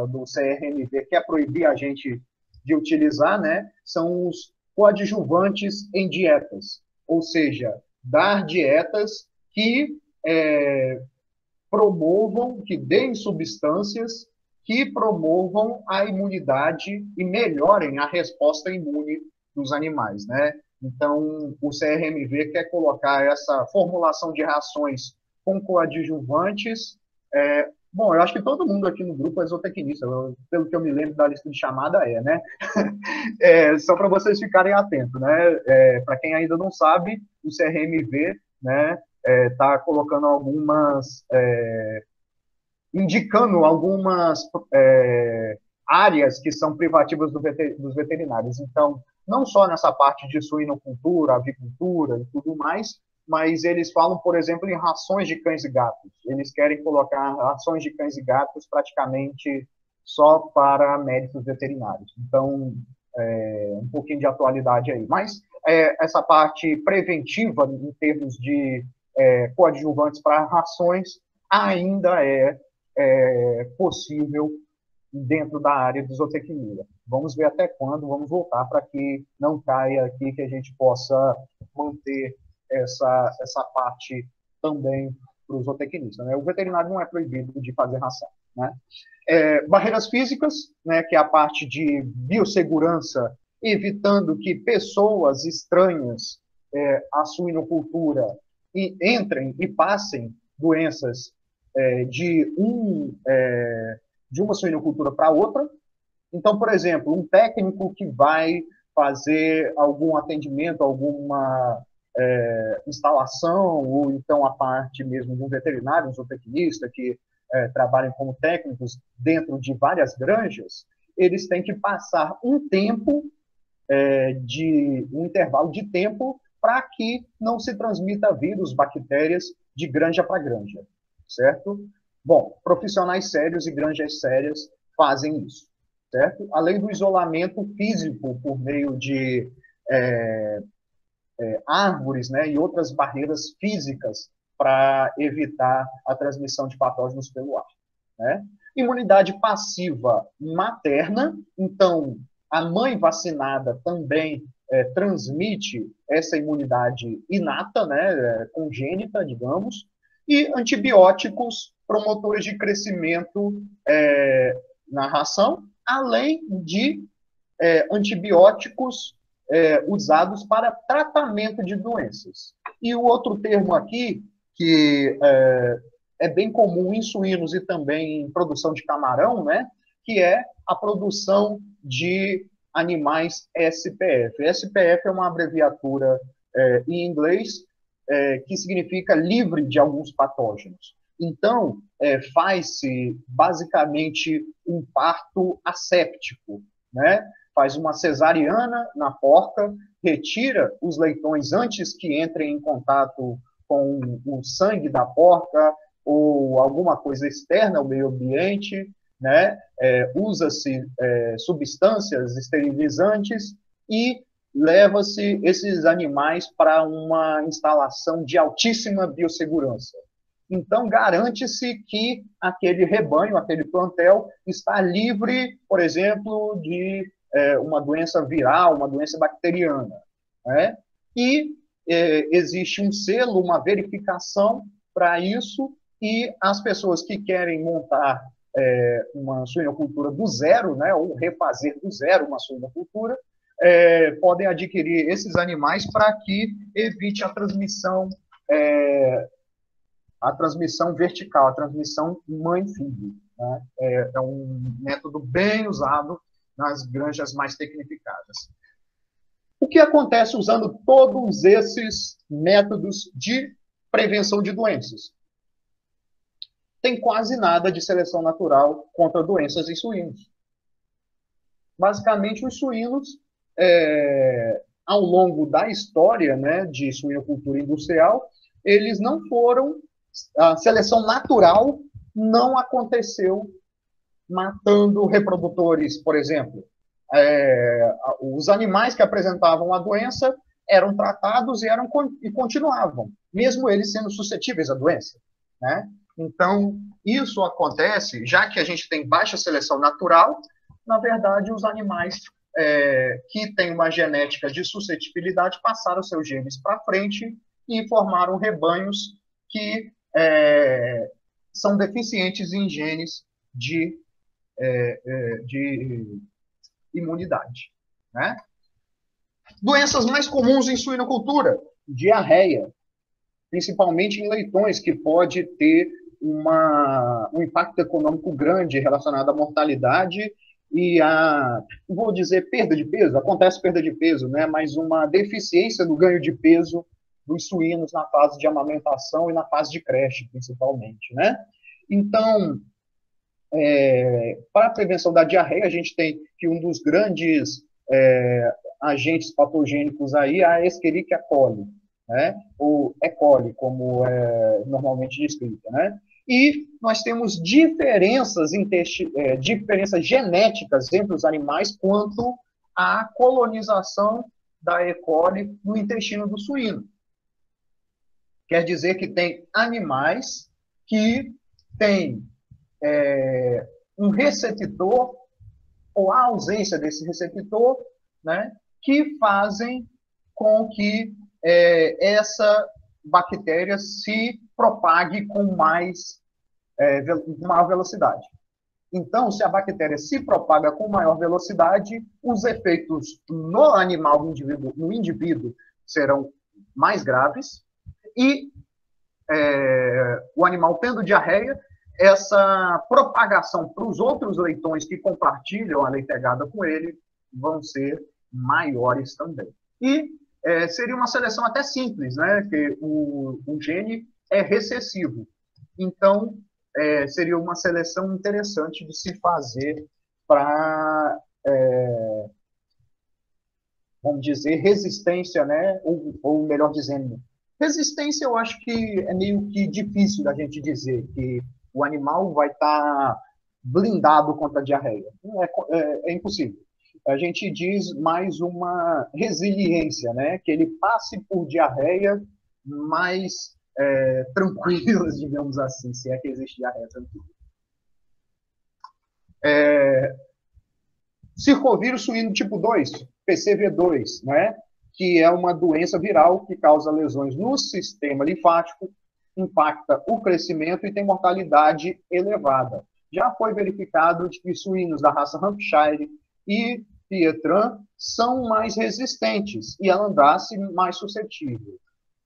do CRMV quer proibir a gente de utilizar, né, são os coadjuvantes em dietas, ou seja, dar dietas que promovam, que deem substâncias que promovam a imunidade e melhorem a resposta imune dos animais, né? Então, o CRMV quer colocar essa formulação de rações com coadjuvantes. Bom, eu acho que todo mundo aqui no grupo é zootecnista, pelo que eu me lembro da lista de chamada né? Só para vocês ficarem atentos, né? Para quem ainda não sabe, o CRMV, né, está colocando indicando algumas áreas que são privativas dos veterinários. Então, não só nessa parte de suinocultura, avicultura e tudo mais, mas eles falam, por exemplo, em rações de cães e gatos. Eles querem colocar rações de cães e gatos praticamente só para médicos veterinários. Então, um pouquinho de atualidade aí. Mas essa parte preventiva, em termos de coadjuvantes para rações, ainda é possível dentro da área de zootecnia. Vamos ver até quando, vamos voltar para que não caia aqui, que a gente possa manter essa parte também para o zootecnista, né? O veterinário não é proibido de fazer ração, né? Barreiras físicas, né, que é a parte de biossegurança, evitando que pessoas estranhas à suinocultura entrem e passem doenças de uma suinocultura para outra. Então, por exemplo, um técnico que vai fazer algum atendimento, alguma instalação, ou então a parte mesmo de um veterinário, um zootecnista, que trabalham como técnicos dentro de várias granjas, eles têm que passar um intervalo de tempo para que não se transmita vírus, bactérias de granja para granja, certo? Bom, profissionais sérios e granjas sérias fazem isso, certo? Além do isolamento físico por meio de árvores, né, e outras barreiras físicas para evitar a transmissão de patógenos pelo ar, né? Imunidade passiva materna, então a mãe vacinada também transmite essa imunidade inata, né, congênita, digamos, e antibióticos promotores de crescimento na ração, além de antibióticos usados para tratamento de doenças. E o outro termo aqui, que é bem comum em suínos e também em produção de camarão, né, que é a produção de animais SPF. SPF é uma abreviatura em inglês que significa livre de alguns patógenos. Então, faz-se basicamente um parto asséptico, né? Faz uma cesariana na porca, retira os leitões antes que entrem em contato com o sangue da porca ou alguma coisa externa ao meio ambiente, né? Usa-se substâncias esterilizantes e leva-se esses animais para uma instalação de altíssima biossegurança. Então, garante-se que aquele rebanho, aquele plantel, está livre, por exemplo, de uma doença viral, uma doença bacteriana. Né? E existe um selo, uma verificação para isso, e as pessoas que querem montar uma suinocultura do zero, né, ou refazer do zero uma suinocultura, podem adquirir esses animais para que evite a transmissão vertical, a transmissão mãe-filho. Né? É um método bem usado nas granjas mais tecnificadas. O que acontece usando todos esses métodos de prevenção de doenças? Tem quase nada de seleção natural contra doenças em suínos. Basicamente, os suínos, ao longo da história, né, de suinocultura industrial, eles não foram... A seleção natural não aconteceu matando reprodutores, por exemplo. Os animais que apresentavam a doença eram tratados e continuavam, mesmo eles sendo suscetíveis à doença. Né? Então, isso acontece, já que a gente tem baixa seleção natural, na verdade, os animais que têm uma genética de suscetibilidade passaram seus genes para frente e formaram rebanhos que são deficientes em genes de imunidade. Né? Doenças mais comuns em suinocultura: diarreia, principalmente em leitões, que pode ter um impacto econômico grande relacionado à mortalidade e vou dizer, perda de peso. Acontece perda de peso, né? Mas uma deficiência no ganho de peso dos suínos na fase de amamentação e na fase de creche, principalmente. Né? Então, para a prevenção da diarreia, a gente tem que um dos grandes agentes patogênicos aí é a Escherichia coli, né? Ou E. coli, como é normalmente descrita. Né? E nós temos diferenças genéticas entre os animais quanto à colonização da E. coli no intestino do suíno. Quer dizer que tem animais que têm um receptor, ou a ausência desse receptor, né, que fazem com que essa bactéria se propague com maior velocidade. Então, se a bactéria se propaga com maior velocidade, os efeitos no animal, no indivíduo, serão mais graves, e o animal tendo diarreia, essa propagação para os outros leitões que compartilham a leitegada com ele vão ser maiores também. E seria uma seleção até simples, né? Que o gene é recessivo. Então, seria uma seleção interessante de se fazer para, vamos dizer, resistência, né? Ou melhor dizendo, resistência eu acho que é meio que difícil da gente dizer, que o animal vai estar blindado contra a diarreia. É impossível. A gente diz mais uma resiliência, né? Que ele passe por diarreia mais tranquilas, digamos assim, se é que existe diarreia tranquila. Circovírus suíno tipo 2, PCV2, né? Que é uma doença viral que causa lesões no sistema linfático, impacta o crescimento e tem mortalidade elevada. Já foi verificado que suínos da raça Hampshire e Pietran são mais resistentes e a Landrace mais suscetível.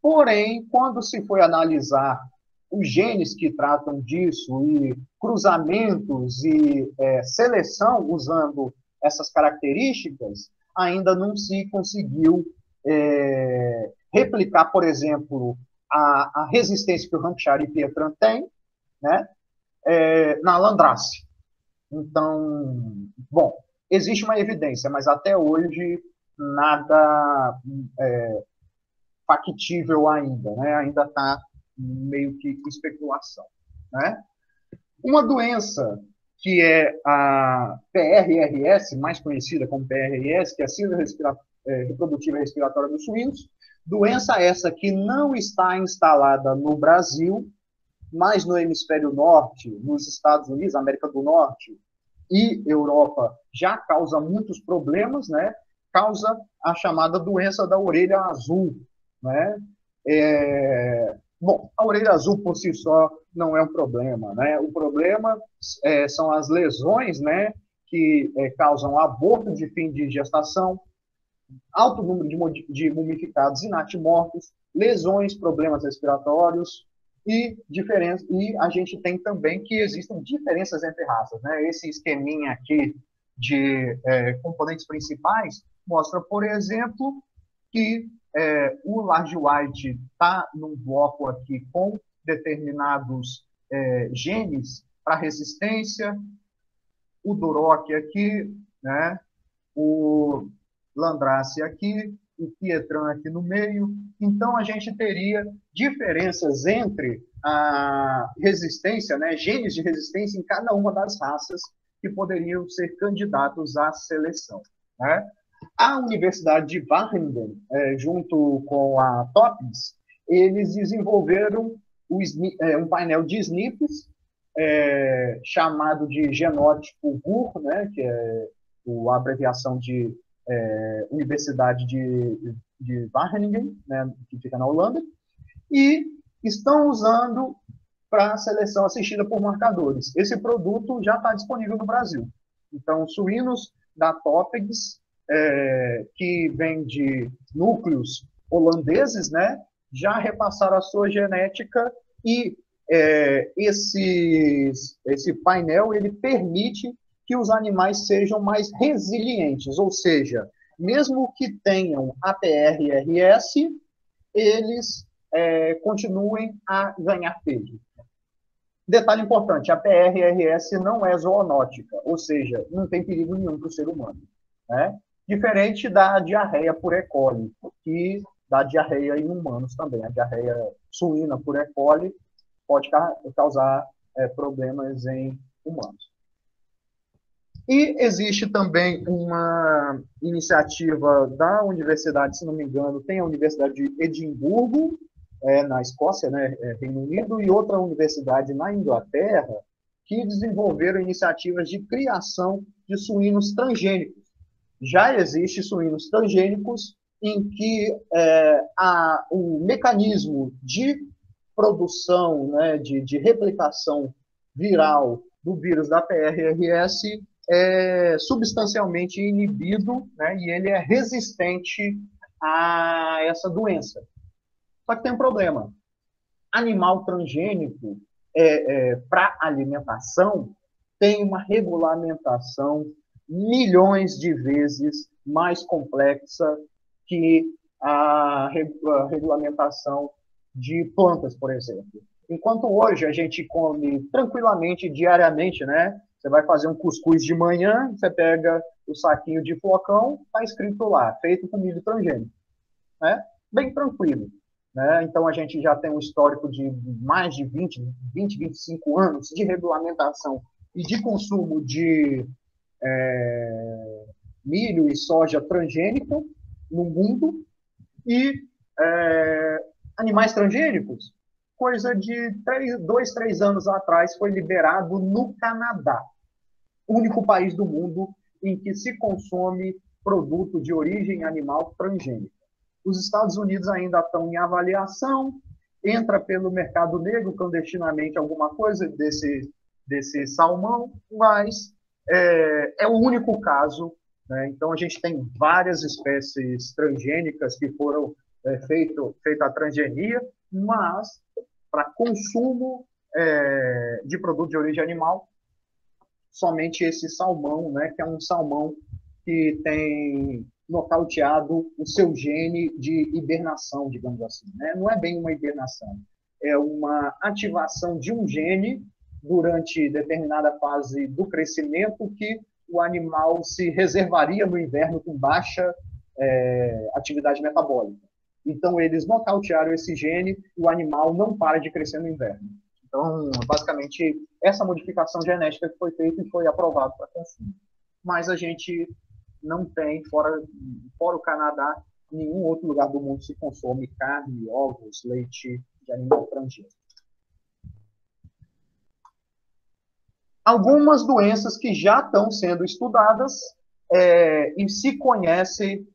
Porém, quando se foi analisar os genes que tratam disso e cruzamentos e seleção usando essas características, ainda não se conseguiu replicar, por exemplo, a resistência que o Hampshire e Pietran têm, né, na Landrace. Então, bom, existe uma evidência, mas até hoje nada factível ainda, né? Ainda está meio que especulação, né? Uma doença que é a PRRS, mais conhecida como PRRS, que é a síndrome reprodutiva e respiratória dos suínos, doença essa que não está instalada no Brasil, mas no hemisfério norte, nos Estados Unidos, América do Norte e Europa, já causa muitos problemas, né? Causa a chamada doença da orelha azul, né? Bom, a orelha azul por si só não é um problema, né? O problema são as lesões, né, que causam aborto de fim de gestação, alto número de mumificados inatimortos, lesões, problemas respiratórios e a gente tem também que existem diferenças entre raças, né? Esse esqueminha aqui de componentes principais mostra, por exemplo, que o Large White está num bloco aqui com determinados genes para resistência, o Duroc aqui, né? O Landrace aqui, o Pietran aqui no meio. Então, a gente teria diferenças entre a resistência, né, genes de resistência em cada uma das raças que poderiam ser candidatos à seleção, né? A Universidade de Wageningen, junto com a TOPS, eles desenvolveram um painel de SNPs chamado de genótipo GUR, né, que é a abreviação de Universidade de Wageningen, né, que fica na Holanda, e estão usando para seleção assistida por marcadores. Esse produto já está disponível no Brasil. Então, suínos da TOPEX, que vem de núcleos holandeses, né, já repassaram a sua genética e esse painel ele permite que os animais sejam mais resilientes, ou seja, mesmo que tenham a PRRS, eles continuem a ganhar peso. Detalhe importante, a PRRS não é zoonótica, ou seja, não tem perigo nenhum para o ser humano, né? Diferente da diarreia por E. coli, que dá diarreia em humanos também. A diarreia suína por E. coli pode causar problemas em humanos. E existe também uma iniciativa da universidade, se não me engano, tem a Universidade de Edimburgo, na Escócia, né, Reino Unido, e outra universidade na Inglaterra, que desenvolveram iniciativas de criação de suínos transgênicos. Já existem suínos transgênicos em que o mecanismo de produção, né, de replicação viral do vírus da PRRS é substancialmente inibido, né, e ele é resistente a essa doença. Só que tem um problema. Animal transgênico, para alimentação, tem uma regulamentação milhões de vezes mais complexa que a regulamentação de plantas, por exemplo. Enquanto hoje a gente come tranquilamente, diariamente, né? Você vai fazer um cuscuz de manhã, você pega o saquinho de flocão, está escrito lá, feito com milho transgênico, né? Bem tranquilo. Né? Então, a gente já tem um histórico de mais de 25 anos de regulamentação e de consumo de milho e soja transgênica no mundo e animais transgênicos, coisa de 2, 3 anos atrás, foi liberado no Canadá, único país do mundo em que se consome produto de origem animal transgênica. Os Estados Unidos ainda estão em avaliação, entra pelo mercado negro clandestinamente alguma coisa desse salmão, mas é o único caso, né? Então, a gente tem várias espécies transgênicas que foram feita a transgenia, mas para consumo de produto de origem animal, somente esse salmão, né, que é um salmão que tem nocauteado o seu gene de hibernação, digamos assim, né? Não é bem uma hibernação, é uma ativação de um gene durante determinada fase do crescimento que o animal se reservaria no inverno com baixa atividade metabólica. Então, eles nocautearam esse gene e o animal não para de crescer no inverno. Então, basicamente, essa modificação genética que foi feita e foi aprovada para consumo. Mas a gente não tem, fora o Canadá, nenhum outro lugar do mundo se consome carne, ovos, leite de animal transgênico. Algumas doenças que já estão sendo estudadas e se conhece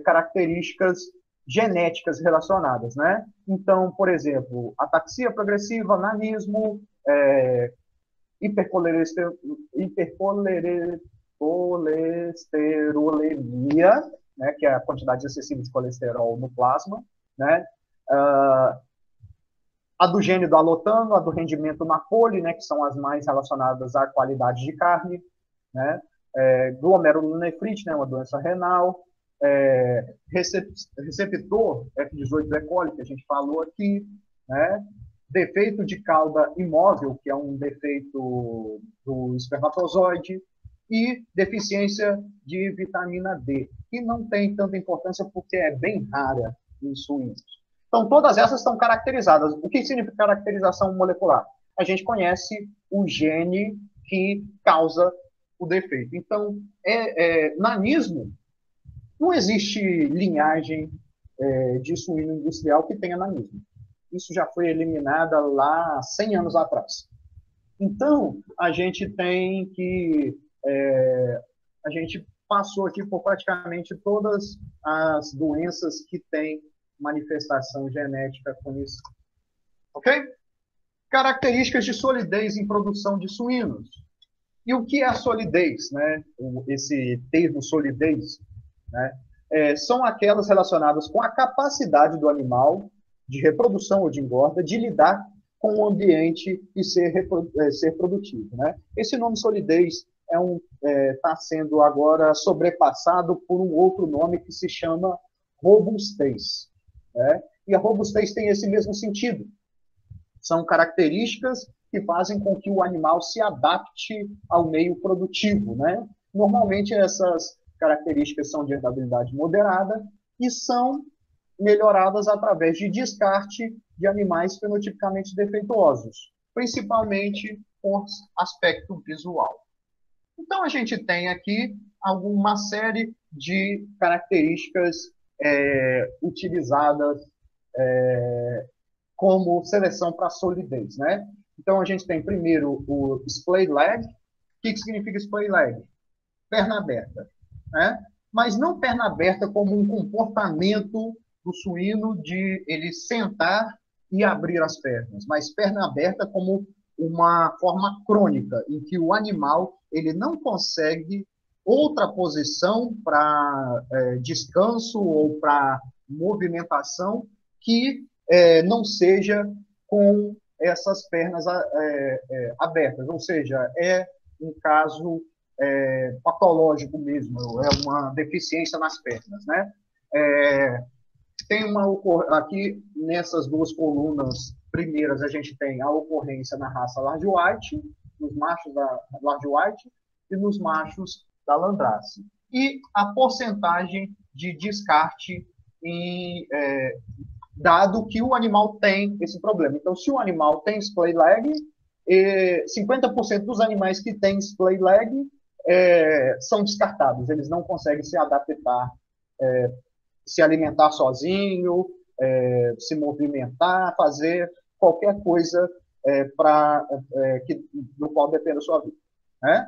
características genéticas relacionadas, né? Então, por exemplo, ataxia progressiva, nanismo, hipercolesterolemia, né, que é a quantidade excessiva de colesterol no plasma, né? A do gene do alotano, a do rendimento na pole, né, que são as mais relacionadas à qualidade de carne, né? Glomerulonefrite, né, uma doença renal, receptor F18 E. coli, que a gente falou aqui, né? Defeito de cauda imóvel, que é um defeito do espermatozoide, e deficiência de vitamina D, que não tem tanta importância porque é bem rara em suínos. Então, todas essas estão caracterizadas. O que significa caracterização molecular? A gente conhece o gene que causa o defeito. Então, nanismo, não existe linhagem de suíno industrial que tenha nanismo. Isso já foi eliminada lá 100 anos atrás. Então, a gente tem que... a gente passou aqui por praticamente todas as doenças que têm manifestação genética conhecida. Ok? Características de solidez em produção de suínos. E o que é a solidez, né? Esse termo solidez, né? São aquelas relacionadas com a capacidade do animal de reprodução ou de engorda de lidar com o ambiente e ser produtivo, né? Esse nome solidez está sendo agora sobrepassado por um outro nome que se chama robustez. Né? E a robustez tem esse mesmo sentido. São características que fazem com que o animal se adapte ao meio produtivo. Né? Normalmente, essas características são de herdabilidade moderada e são melhoradas através de descarte de animais fenotipicamente defeituosos, principalmente por aspecto visual. Então, a gente tem aqui uma série de características utilizadas como seleção para solidez, né? Então, a gente tem primeiro o splay leg. O que significa splay leg? Perna aberta, né? Mas não perna aberta como um comportamento do suíno de ele sentar e abrir as pernas, mas perna aberta como uma forma crônica, em que o animal ele não consegue outra posição para descanso ou para movimentação que não seja com essas pernas abertas. Ou seja, é um caso patológico mesmo, é uma deficiência nas pernas, né? Tem aqui nessas duas colunas primeiras a gente tem a ocorrência na raça Large White, nos machos da Large White e nos machos da Landrace. E a porcentagem de descarte dado que o animal tem esse problema. Então, se o animal tem splay leg, 50% dos animais que têm splay leg são descartados. Eles não conseguem se adaptar, se alimentar sozinho, se movimentar, fazer qualquer coisa do qual depende da sua vida. Né?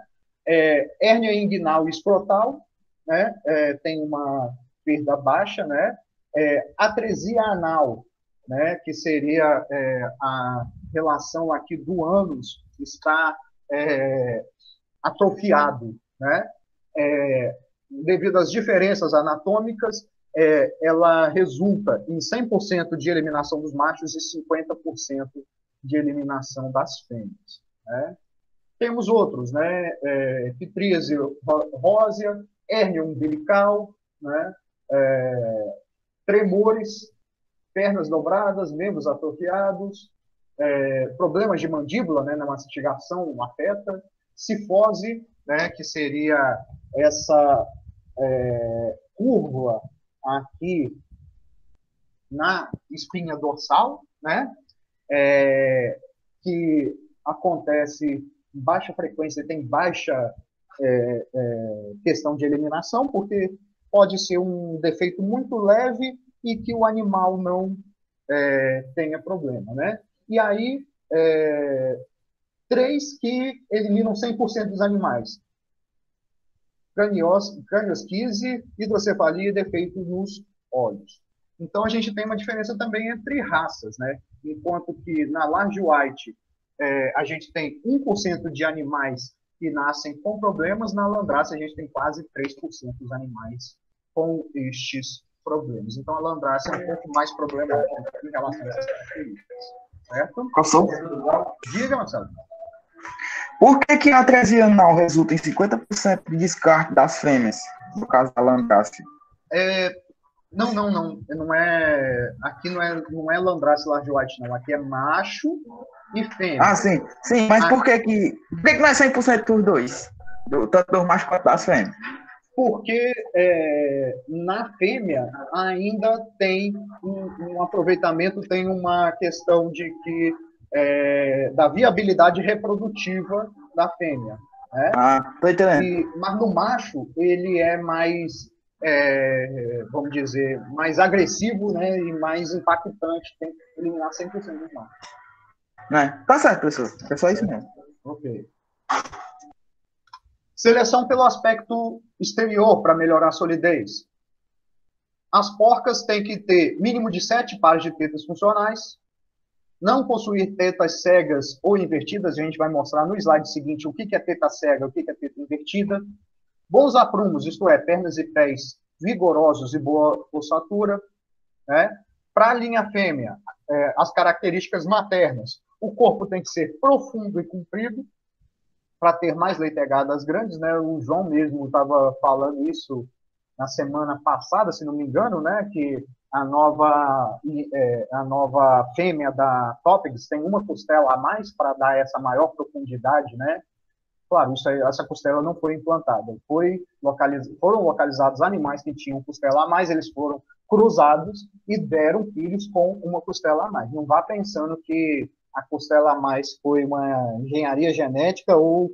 Hérnia inguinal e escrotal, né? Tem uma perda baixa, né? Atresia anal, né? Que seria a relação aqui do ânus está atrofiado, né? Devido às diferenças anatômicas, ela resulta em 100% de eliminação dos machos e 50% de eliminação das fêmeas. Né? Temos outros, né? Pitríase rósea, hérnia umbilical, né? Tremores, pernas dobradas, membros atrofiados, problemas de mandíbula, né, na mastigação afeta, cifose, né, que seria essa curva aqui na espinha dorsal, né, que acontece em baixa frequência, tem baixa questão de eliminação, porque pode ser um defeito muito leve e que o animal não tenha problema, né? E aí, 3 que eliminam 100% dos animais. Craniosquise, hidrocefalia e defeito nos olhos. Então, a gente tem uma diferença também entre raças, né? Enquanto que na Large White a gente tem 1% de animais que nascem com problemas, na Landrace a gente tem quase 3% dos animais com estes problemas. Então, a Landrace é um pouco mais problemática em relação a essas características. Certo? Professor? Diga, Marcelo. Por que a atresia anal resulta em 50% de descarte das fêmeas, no caso da Landrace? Não. Não é, aqui não é Landrace Large White, não. Aqui é macho e fêmea. Ah, sim. Mas por que não é 100% dos dois? Tanto dos machos quanto das fêmeas? Porque na fêmea ainda tem um aproveitamento, tem uma questão de que da viabilidade reprodutiva da fêmea. Né? Tô entendendo. Mas no macho, ele é mais, vamos dizer, mais agressivo, né? E mais impactante, tem que eliminar 100% dos machos. Tá certo, professor. É só isso mesmo. Ok. Seleção pelo aspecto exterior para melhorar a solidez. As porcas têm que ter mínimo de 7 pares de tetas funcionais, não possuir tetas cegas ou invertidas, a gente vai mostrar no slide seguinte o que é teta cega, o que é teta invertida. Bons aprumos, isto é, pernas e pés vigorosos e boa ossatura. Né? Para a linha fêmea, as características maternas. O corpo tem que ser profundo e comprido, para ter mais leitegadas grandes, né? O João mesmo estava falando isso na semana passada, se não me engano, né? Que a nova fêmea da Topex tem uma costela a mais para dar essa maior profundidade, né? Claro, essa costela não foi implantada. Foram localizados animais que tinham costela a mais, eles foram cruzados e deram filhos com uma costela a mais. Não vá pensando que a costela a mais foi uma engenharia genética ou,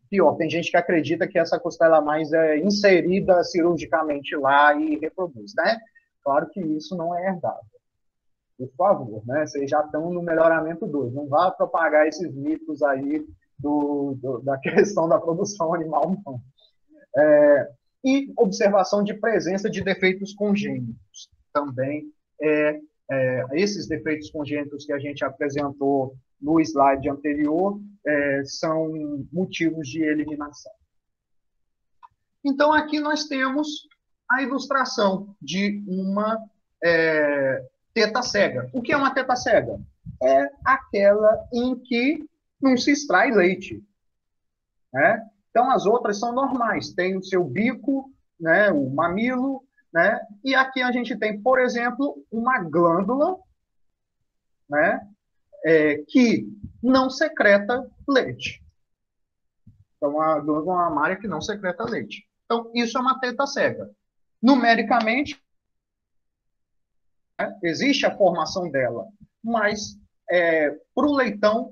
pior, tem gente que acredita que essa costela a mais é inserida cirurgicamente lá e reproduz, né? Claro que isso não é herdável. Por favor, né? Vocês já estão no melhoramento 2. Não vá propagar esses mitos aí da questão da produção animal, não. E observação de presença de defeitos congênitos. Também esses defeitos congênitos que a gente apresentou no slide anterior são motivos de eliminação. Então, aqui nós temos a ilustração de uma teta cega. O que é uma teta cega? É aquela em que não se extrai leite. Né? Então, as outras são normais. Tem o seu bico, né, o mamilo, né? E aqui a gente tem, por exemplo, uma glândula, né, que não secreta leite. Então, a glândula mamária que não secreta leite. Então, isso é uma teta cega. Numericamente, né, existe a formação dela, mas para o leitão,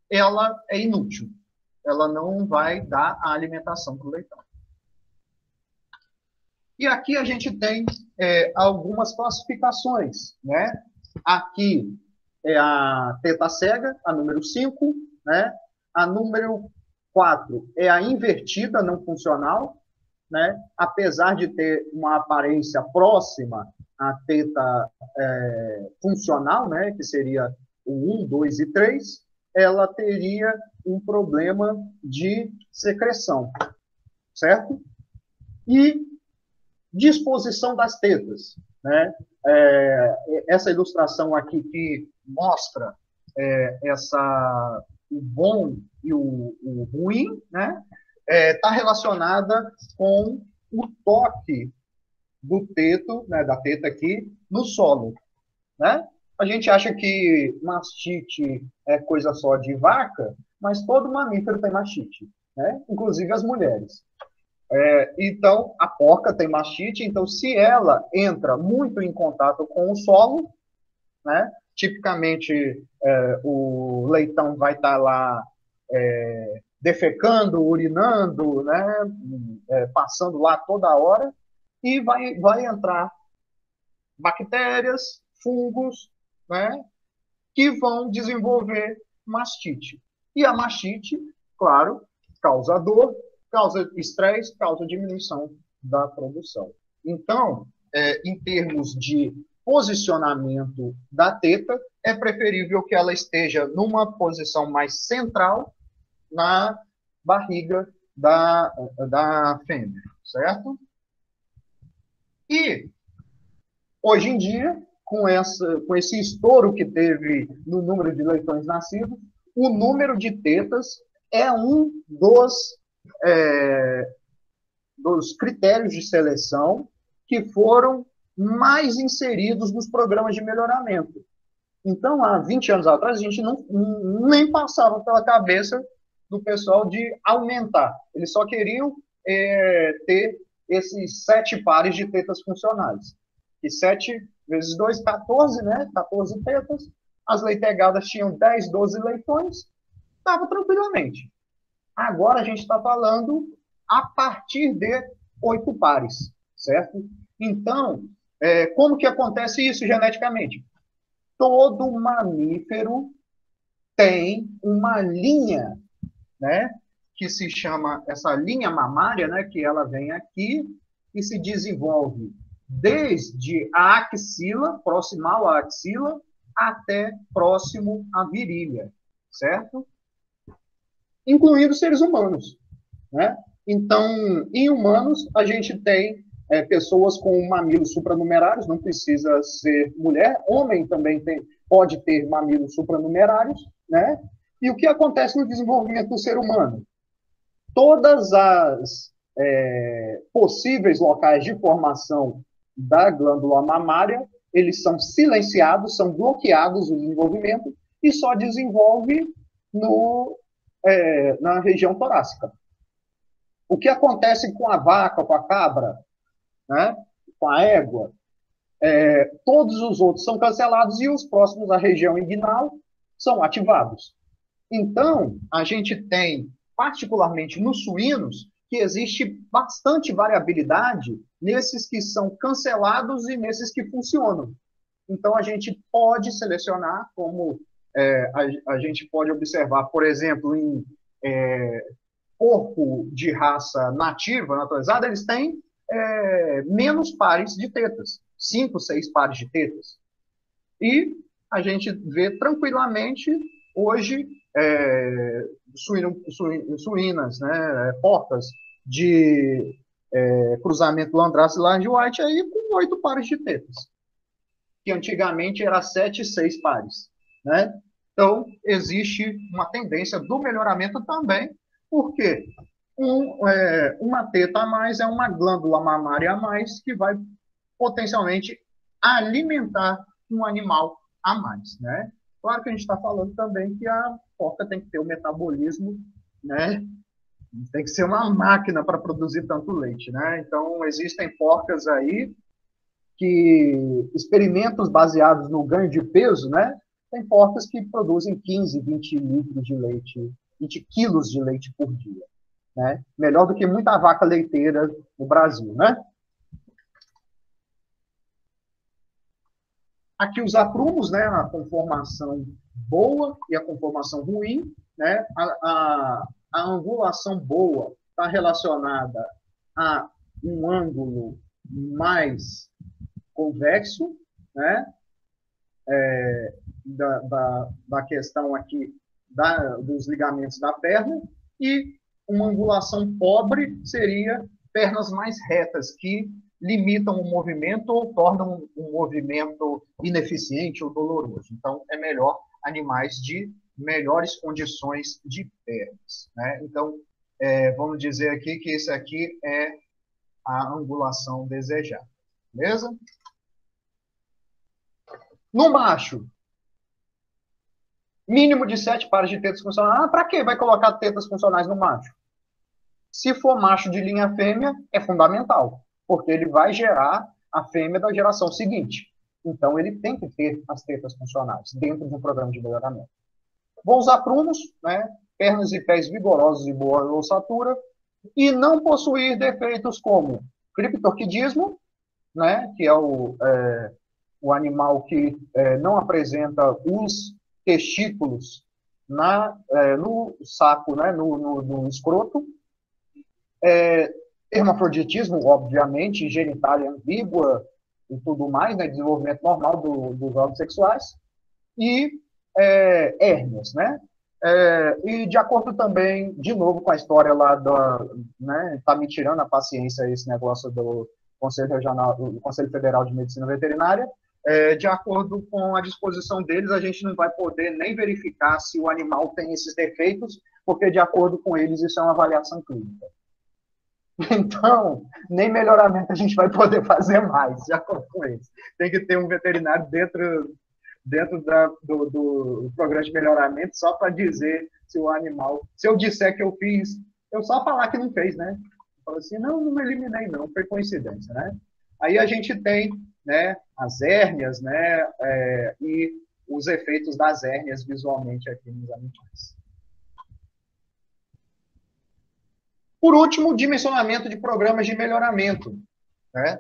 ela é inútil. Ela não vai dar a alimentação para o leitão. E aqui a gente tem algumas classificações. Né? Aqui é a teta cega, a número 5. Né? A número 4 é a invertida não funcional. Né? Apesar de ter uma aparência próxima à teta funcional, né? Que seria o 1, 2 e 3, ela teria um problema de secreção, certo? E disposição das tetas, né? Essa ilustração aqui que mostra o bom e o ruim, né? Está relacionada com o toque do teto, né, da teta aqui, no solo, né? A gente acha que mastite é coisa só de vaca, mas todo mamífero tem mastite, né? Inclusive as mulheres. Então, a porca tem mastite, então se ela entra muito em contato com o solo, né? Tipicamente, o leitão vai estar lá defecando, urinando, né? Passando lá toda hora, e vai entrar bactérias, fungos, né? Que vão desenvolver mastite. E a mastite, claro, causa dor, causa estresse, causa diminuição da produção. Então, em termos de posicionamento da teta, é preferível que ela esteja numa posição mais central na barriga da fêmea, certo? E, hoje em dia, com esse estouro que teve no número de leitões nascidos, o número de tetas é um dos critérios de seleção que foram mais inseridos nos programas de melhoramento. Então, há 20 anos atrás, a gente nem passava pela cabeça do pessoal de aumentar. Eles só queriam ter esses 7 pares de tetas funcionais. E 7 vezes 2, 14, né? 14 tetas. As leitegadas tinham 10, 12 leitões. Estava tranquilamente. Agora a gente está falando a partir de 8 pares, certo? Então, como que acontece isso geneticamente? Todo mamífero tem uma linha, né, que se chama essa linha mamária, né, que ela vem aqui e se desenvolve desde a axila, proximal à axila, até próximo à virilha, certo? Incluindo seres humanos, né? Então, em humanos, a gente tem pessoas com mamilos supranumerários, não precisa ser mulher, homem também pode ter mamilos supranumerários, né? E o que acontece no desenvolvimento do ser humano? Todas as possíveis locais de formação da glândula mamária, eles são silenciados, são bloqueados o desenvolvimento e só desenvolve na região torácica. O que acontece com a vaca, com a cabra, né? Com a égua, todos os outros são cancelados e os próximos à região inguinal são ativados. Então, a gente tem, particularmente nos suínos, que existe bastante variabilidade nesses que são cancelados e nesses que funcionam. Então, a gente pode selecionar, como a gente pode observar, por exemplo, em porco de raça nativa, naturalizada, eles têm menos pares de tetas, 5, 6 pares de tetas. E a gente vê tranquilamente, hoje, suínas, né, porcas de cruzamento Landrace e Large White aí com 8 pares de tetas, que antigamente era 7, 6 pares, né? Então, existe uma tendência do melhoramento também, porque uma teta a mais é uma glândula mamária a mais que vai potencialmente alimentar um animal a mais, né? Claro que a gente está falando também que a porca tem que ter o metabolismo, né? Tem que ser uma máquina para produzir tanto leite, né? Então, existem porcas aí que experimentos baseados no ganho de peso, né? Tem porcas que produzem 15, 20 litros de leite, 20 quilos de leite por dia, né? Melhor do que muita vaca leiteira no Brasil, né? Aqui os aprumos, né? A conformação boa e a conformação ruim, né? A angulação boa está relacionada a um ângulo mais convexo, né? Da questão aqui dos ligamentos da perna, e uma angulação pobre seria pernas mais retas, que limitam o movimento ou tornam o movimento ineficiente ou doloroso. Então, é melhor animais de melhores condições de pernas, né? Então, vamos dizer aqui que esse aqui é a angulação desejada. Beleza? No macho, mínimo de 7 pares de tetas funcionais. Ah, para que vai colocar tetas funcionais no macho? Se for macho de linha fêmea, é fundamental, porque ele vai gerar a fêmea da geração seguinte. Então, ele tem que ter as tetas funcionais dentro de um programa de melhoramento. Vão usar prumos, né? Pernas e pés vigorosos e boa ossatura, e não possuir defeitos como criptorquidismo, né? Que é o animal que não apresenta os testículos no saco, né? no escroto. Hermafroditismo, obviamente, genitália ambígua e tudo mais, né? Desenvolvimento normal dos órgãos sexuais. E hérnias, né? E de acordo também, de novo, com a história lá né, tá me tirando a paciência esse negócio do Conselho Regional, do Conselho Federal de Medicina Veterinária, de acordo com a disposição deles, a gente não vai poder nem verificar se o animal tem esses defeitos, porque de acordo com eles isso é uma avaliação clínica. Então, nem melhoramento a gente vai poder fazer mais, de acordo com eles. Tem que ter um veterinário dentro do programa de melhoramento só para dizer se o animal... Se eu disser que eu fiz, eu só falar que não fez, né? Falo assim, não eliminei não, foi coincidência, né? Aí a gente tem, né, as hérnias, né, e os efeitos das hérnias visualmente aqui nos animais. Por último, dimensionamento de programas de melhoramento, né?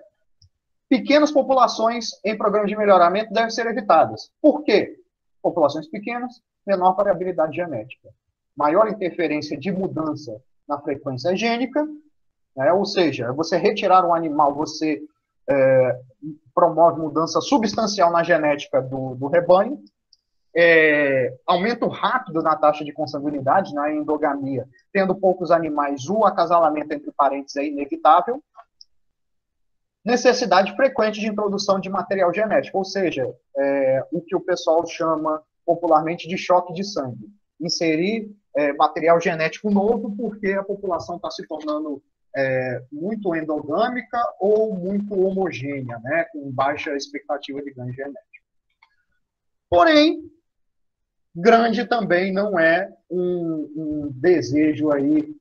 Pequenas populações em programas de melhoramento devem ser evitadas. Por quê? Populações pequenas, menor variabilidade genética. Maior interferência de mudança na frequência gênica, né? Ou seja, você retirar um animal, você promove mudança substancial na genética do rebanho, aumento rápido na taxa de consanguinidade, na endogamia. Tendo poucos animais, o acasalamento entre parentes é inevitável. Necessidade frequente de introdução de material genético, ou seja, o que o pessoal chama popularmente de choque de sangue. Inserir material genético novo porque a população está se tornando muito endogâmica ou muito homogênea, né, com baixa expectativa de ganho genético. Porém, grande também não é um desejo aí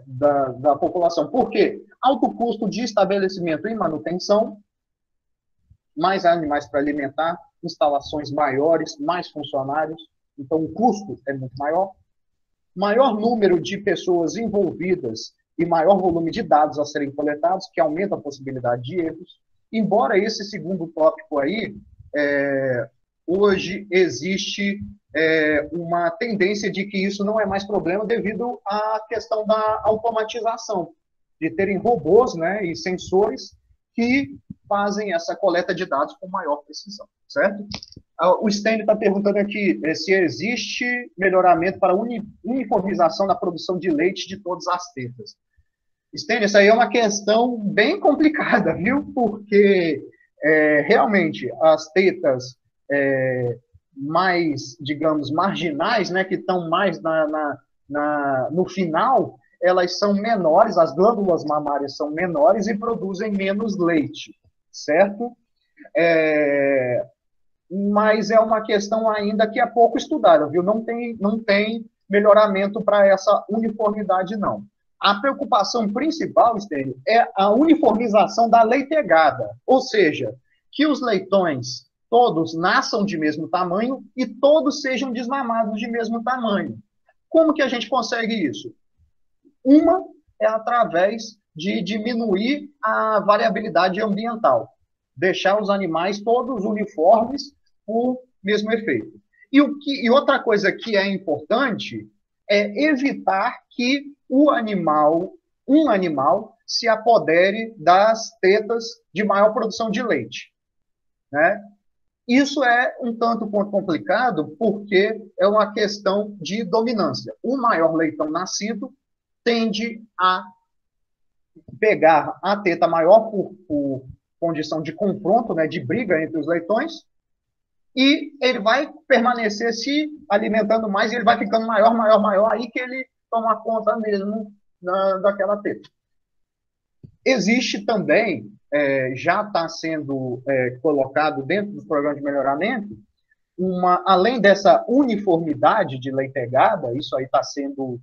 da população. Por quê? Alto custo de estabelecimento e manutenção, mais animais para alimentar, instalações maiores, mais funcionários, então o custo é muito maior. Maior número de pessoas envolvidas e maior volume de dados a serem coletados, que aumenta a possibilidade de erros. Embora esse segundo tópico aí, hoje existe uma tendência de que isso não é mais problema devido à questão da automatização, de terem robôs, né, e sensores que fazem essa coleta de dados com maior precisão, certo? O Stanley está perguntando aqui se existe melhoramento para uniformização da produção de leite de todas as tetas. Stanley, essa aí é uma questão bem complicada, viu? Porque realmente as tetas mais, digamos, marginais, né, que estão mais no final, elas são menores, as glândulas mamárias são menores e produzem menos leite, certo? Mas é uma questão ainda que é pouco estudada, viu? Não tem melhoramento para essa uniformidade, não. A preocupação principal, Estênio, é a uniformização da leitegada, ou seja, que os leitões todos nasçam de mesmo tamanho e todos sejam desmamados de mesmo tamanho. Como que a gente consegue isso? Uma é através de diminuir a variabilidade ambiental, deixar os animais todos uniformes por mesmo efeito. E outra coisa que é importante é evitar que um animal se apodere das tetas de maior produção de leite, né? Isso é um tanto quanto complicado porque é uma questão de dominância. O maior leitão nascido tende a pegar a teta maior por condição de confronto, né, de briga entre os leitões, e ele vai permanecer se alimentando mais, e ele vai ficando maior, maior, maior, aí que ele toma conta mesmo daquela teta. Existe também, já está sendo colocado dentro dos programas de melhoramento, além dessa uniformidade de lei pegada, isso aí está sendo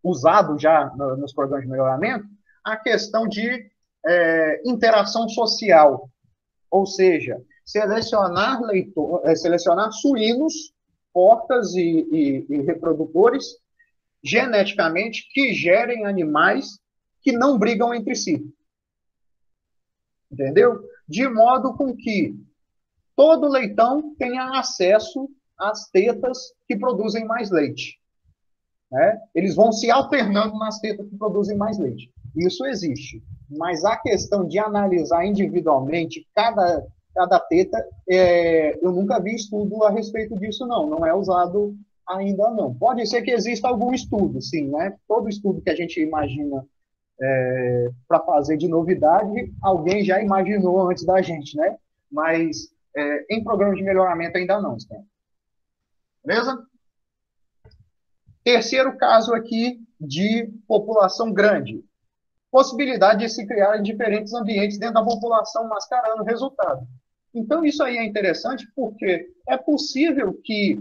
usado já nos programas de melhoramento, a questão de interação social, ou seja, selecionar suínos, porcas e reprodutores geneticamente que gerem animais que não brigam entre si. Entendeu? De modo com que todo leitão tenha acesso às tetas que produzem mais leite. Né? Eles vão se alternando nas tetas que produzem mais leite. Isso existe. Mas a questão de analisar individualmente cada teta, eu nunca vi estudo a respeito disso, não. Não é usado ainda, não. Pode ser que exista algum estudo, sim. Né? Todo estudo que a gente imagina para fazer de novidade, alguém já imaginou antes da gente, né? Mas em programas de melhoramento ainda não. Beleza? Terceiro caso aqui de população grande. Possibilidade de se criar em diferentes ambientes dentro da população, mascarando o resultado. Então, isso aí é interessante porque é possível que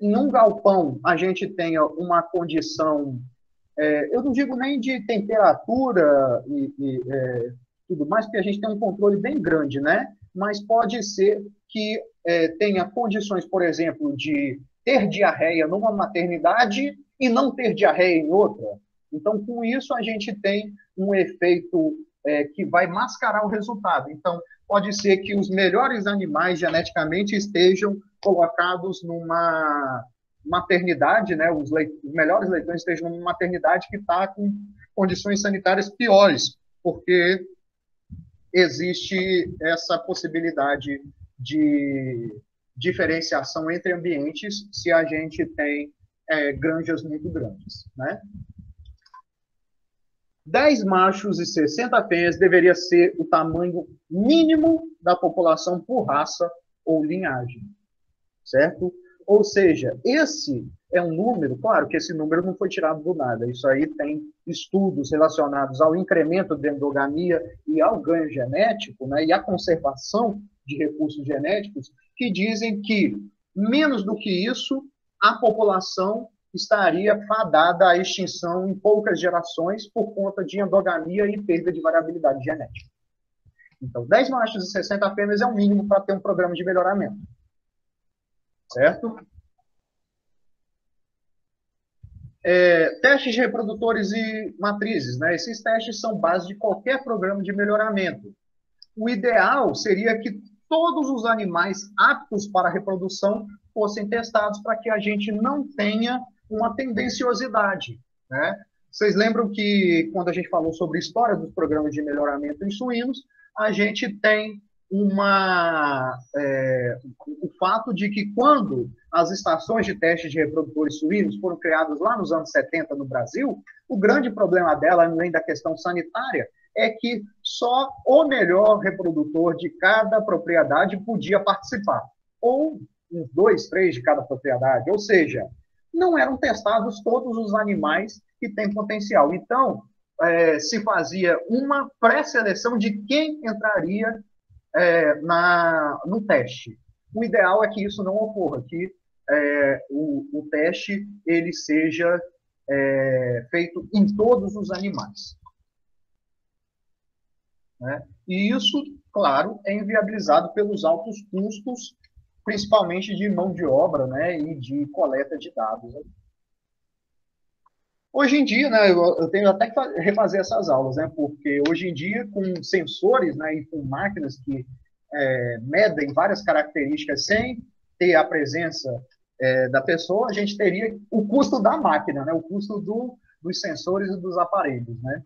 em um galpão a gente tenha uma condição, eu não digo nem de temperatura e tudo mais, porque a gente tem um controle bem grande, né? Mas pode ser que tenha condições, por exemplo, de ter diarreia numa maternidade e não ter diarreia em outra. Então, com isso, a gente tem um efeito que vai mascarar o resultado. Então, pode ser que os melhores animais geneticamente estejam colocados numa maternidade, né? Os melhores leitões estejam numa maternidade que está com condições sanitárias piores, porque existe essa possibilidade de diferenciação entre ambientes se a gente tem granjas muito grandes, né? 10 machos e 60 fêmeas deveria ser o tamanho mínimo da população por raça ou linhagem, certo? Ou seja, esse é um número, claro que esse número não foi tirado do nada, isso aí tem estudos relacionados ao incremento da endogamia e ao ganho genético, né, e à conservação de recursos genéticos, que dizem que, menos do que isso, a população estaria fadada à extinção em poucas gerações por conta de endogamia e perda de variabilidade genética. Então, 10 machos e 60 fêmeas é o mínimo para ter um programa de melhoramento. Certo? Testes de reprodutores e matrizes, né? Esses testes são base de qualquer programa de melhoramento. O ideal seria que todos os animais aptos para a reprodução fossem testados para que a gente não tenha uma tendenciosidade, né? Vocês lembram que, quando a gente falou sobre a história dos programas de melhoramento em suínos, a gente tem o fato de que, quando as estações de teste de reprodutores suínos foram criadas lá nos anos 70 no Brasil, o grande problema dela, além da questão sanitária, é que só o melhor reprodutor de cada propriedade podia participar, ou uns 2, 3 de cada propriedade, ou seja, não eram testados todos os animais que têm potencial. Então, se fazia uma pré-seleção de quem entraria no teste. O ideal é que isso não ocorra, que o teste ele seja feito em todos os animais. Né? E isso, claro, é inviabilizado pelos altos custos, principalmente de mão de obra, né, e de coleta de dados. Hoje em dia, né, eu tenho até que refazer essas aulas, né, porque hoje em dia, com sensores, né, e com máquinas que medem várias características sem ter a presença da pessoa, a gente teria o custo da máquina, né, o custo dos sensores e dos aparelhos. Né?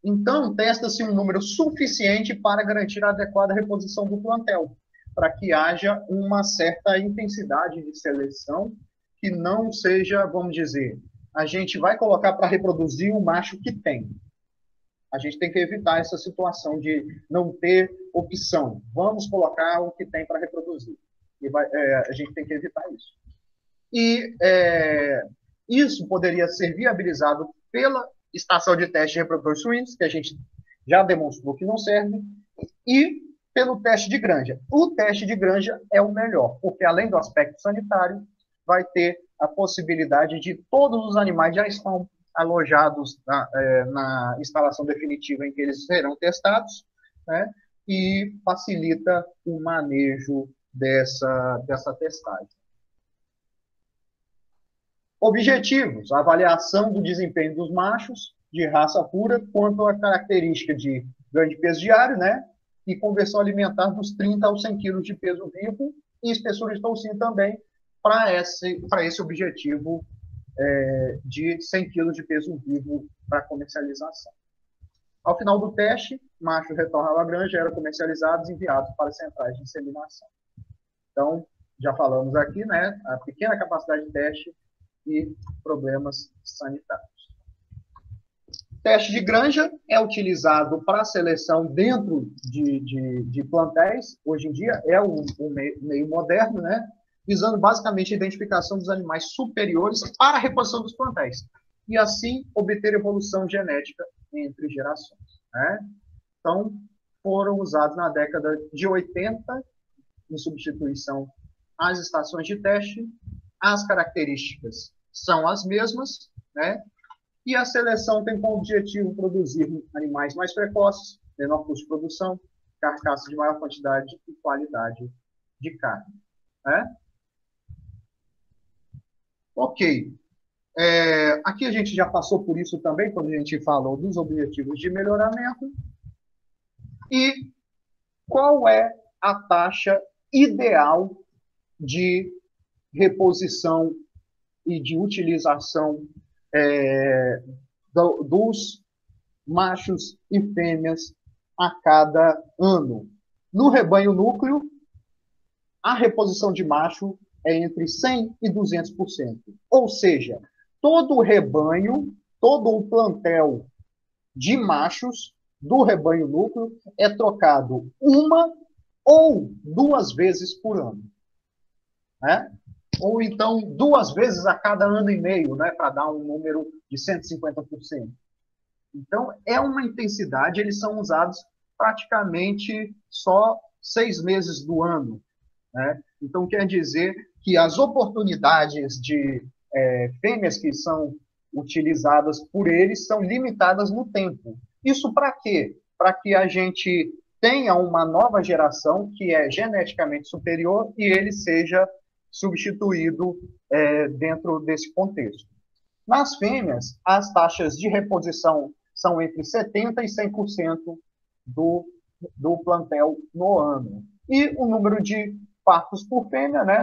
Então, testa-se um número suficiente para garantir a adequada reposição do plantel, para que haja uma certa intensidade de seleção que não seja, vamos dizer, a gente vai colocar para reproduzir o macho que tem. A gente tem que evitar essa situação de não ter opção. Vamos colocar o que tem para reproduzir. A gente tem que evitar isso. E isso poderia ser viabilizado pela estação de teste de reprodutores suínos, que a gente já demonstrou que não serve, e pelo teste de granja. O teste de granja é o melhor, porque além do aspecto sanitário, vai ter a possibilidade de todos os animais já estão alojados na instalação definitiva em que eles serão testados, né? E facilita o manejo dessa testagem. Objetivos: a avaliação do desempenho dos machos de raça pura quanto à característica de ganho de peso diário, né? E conversão alimentar dos 30 aos 100 quilos de peso vivo e espessura de toucinho também para esse objetivo de 100 quilos de peso vivo para comercialização. Ao final do teste, macho retornava à granja, eram comercializados e enviados para centrais de inseminação. Então, já falamos aqui, né, a pequena capacidade de teste e problemas sanitários. Teste de granja é utilizado para seleção dentro de plantéis, hoje em dia é um meio moderno, né, visando basicamente a identificação dos animais superiores para a reposição dos plantéis, e assim obter evolução genética entre gerações, né? Então, foram usados na década de 80, em substituição às estações de teste. As características são as mesmas, né? E a seleção tem como objetivo produzir animais mais precoces, menor custo de produção, carcaças de maior quantidade e qualidade de carne, né? Ok. Aqui a gente já passou por isso também, quando a gente falou dos objetivos de melhoramento. E qual é a taxa ideal de reposição e de utilização dos machos e fêmeas a cada ano? No rebanho núcleo, a reposição de macho é entre 100% e 200%. Ou seja, todo o rebanho, todo o plantel de machos do rebanho núcleo é trocado uma ou duas vezes por ano, né? Ou então 2 vezes a cada ano e meio, né, para dar um número de 150%. Então, é uma intensidade, eles são usados praticamente só 6 meses do ano, né? Então, quer dizer que as oportunidades de fêmeas que são utilizadas por eles são limitadas no tempo. Isso para quê? Para que a gente tenha uma nova geração que é geneticamente superior e ele seja substituído dentro desse contexto. Nas fêmeas, as taxas de reposição são entre 70% e 100% do plantel no ano. E o número de partos por fêmea, né,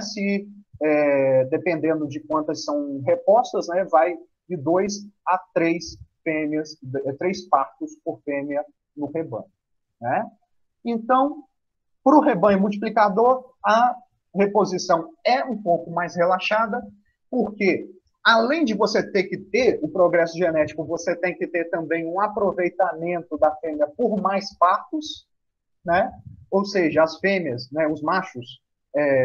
dependendo de quantas são repostas, né, vai de 2 a 3 fêmeas, 3 partos por fêmea no rebanho, né? Então, para o rebanho multiplicador, a reposição é um pouco mais relaxada, porque além de você ter que ter o progresso genético, você tem que ter também um aproveitamento da fêmea por mais partos, né? Ou seja, as fêmeas, né, os machos,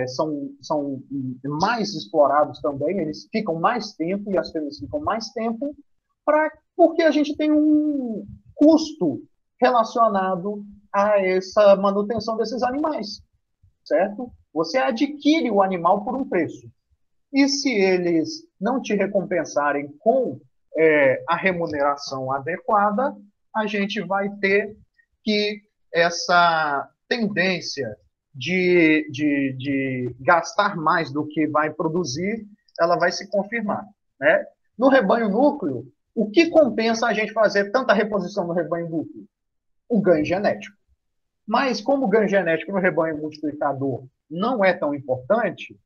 são mais explorados também, eles ficam mais tempo e as fêmeas ficam mais tempo, porque a gente tem um custo relacionado a essa manutenção desses animais, certo? Você adquire o animal por um preço. E se eles não te recompensarem com a remuneração adequada, a gente vai ter que essa tendência de gastar mais do que vai produzir, ela vai se confirmar, né? No rebanho núcleo, o que compensa a gente fazer tanta reposição no rebanho núcleo? O ganho genético. Mas como o ganho genético no rebanho multiplicador não é tão importante,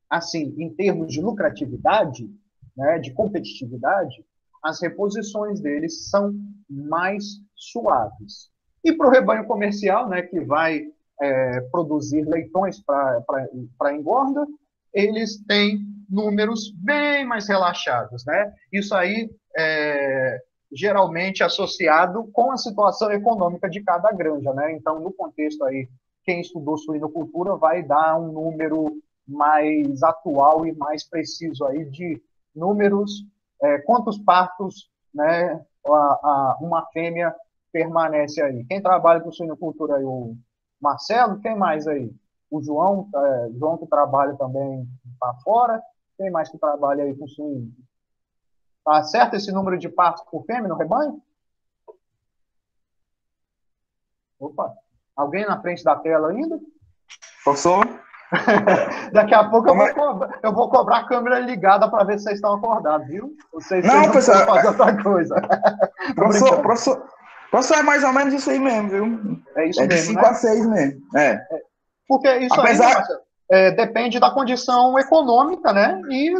assim, em termos de lucratividade, né, de competitividade, as reposições deles são mais suaves. E para o rebanho comercial, né, que vai produzir leitões para engorda, eles têm números bem mais relaxados, né? Isso aí geralmente associado com a situação econômica de cada granja, né? Então, no contexto aí, quem estudou suinocultura vai dar um número mais atual e mais preciso aí de números, quantos partos né, uma fêmea permanece aí. Quem trabalha com suinocultura aí? O Marcelo? Quem mais aí? O João, João que trabalha também para fora. Quem mais que trabalha aí com suíno? Tá certo esse número de partos por fêmea no rebanho? Opa, alguém na frente da tela ainda? Professor? Daqui a pouco Como é? eu vou cobrar a câmera ligada para ver se vocês estão acordados, viu? Vocês Não, não professor, foram fazer outra coisa. Tô professor, brincando. professor, professor é mais ou menos isso aí mesmo, viu? É isso É de mesmo, 5 a né? 6 mesmo. É. Porque isso aí, Apesar. Marcelo, depende da condição econômica, né? E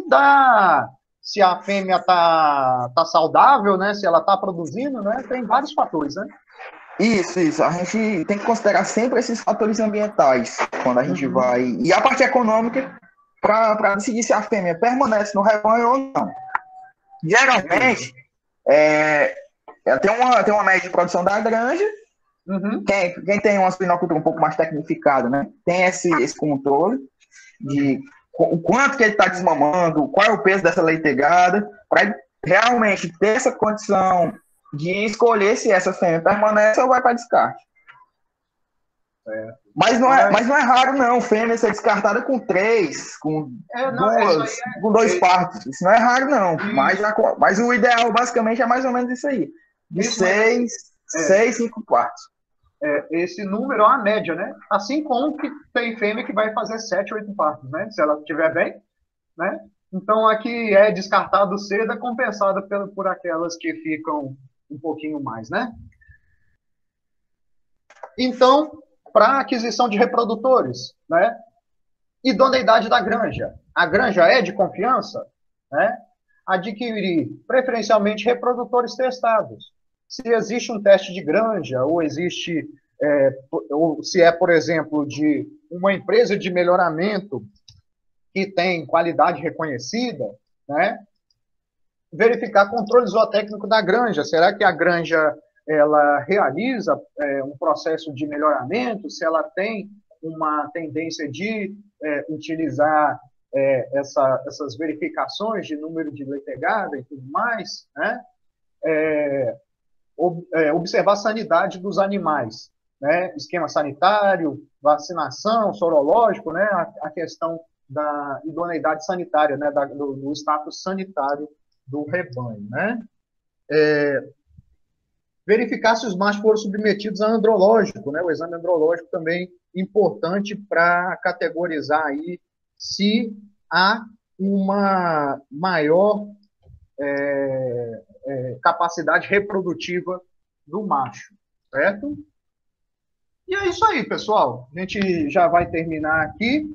se a fêmea tá saudável, né? Se ela tá produzindo, né? Tem vários fatores, né? Isso. A gente tem que considerar sempre esses fatores ambientais quando a gente Uhum. vai. E a parte econômica para decidir se a fêmea permanece no rebanho ou não. Beleza. Geralmente, ela tem uma média de produção da granja. Uhum. Quem tem uma suinocultura um pouco mais tecnificada, né? Tem esse controle de Uhum. o quanto que ele está desmamando, qual é o peso dessa leitegada, para realmente ter essa condição de escolher se essa fêmea permanece ou vai para descarte. É. Mas não é raro, não, fêmea ser descartada com 3, com Não, isso aí com 2 é, partos. Isso não é raro, não. isso, Mas o ideal, basicamente, é mais ou menos isso aí. De isso, mas assim, 5 partos. esse número é uma média, né? Assim como que tem fêmea que vai fazer 7, 8 partos, né? Se ela estiver bem, né? Então, a que é descartado cedo é compensada por aquelas que ficam um pouquinho mais, né? Então, para aquisição de reprodutores, né? Idoneidade da granja. A granja é de confiança, né? Adquirir preferencialmente reprodutores testados. Se existe um teste de granja, ou existe, ou se é, por exemplo, de uma empresa de melhoramento que tem qualidade reconhecida, né? Verificar controle zootécnico da granja. Será que a granja ela realiza um processo de melhoramento? Se ela tem uma tendência de utilizar essas verificações de número de leitegada e tudo mais, né? Observar a sanidade dos animais, né? Esquema sanitário, vacinação, sorológico, né? A questão da idoneidade sanitária, né? Do status sanitário do rebanho, né? Verificar se os machos foram submetidos a andrológico, né? O exame andrológico também importante para categorizar aí se há uma maior capacidade reprodutiva do macho, certo? E é isso aí, pessoal. A gente já vai terminar aqui.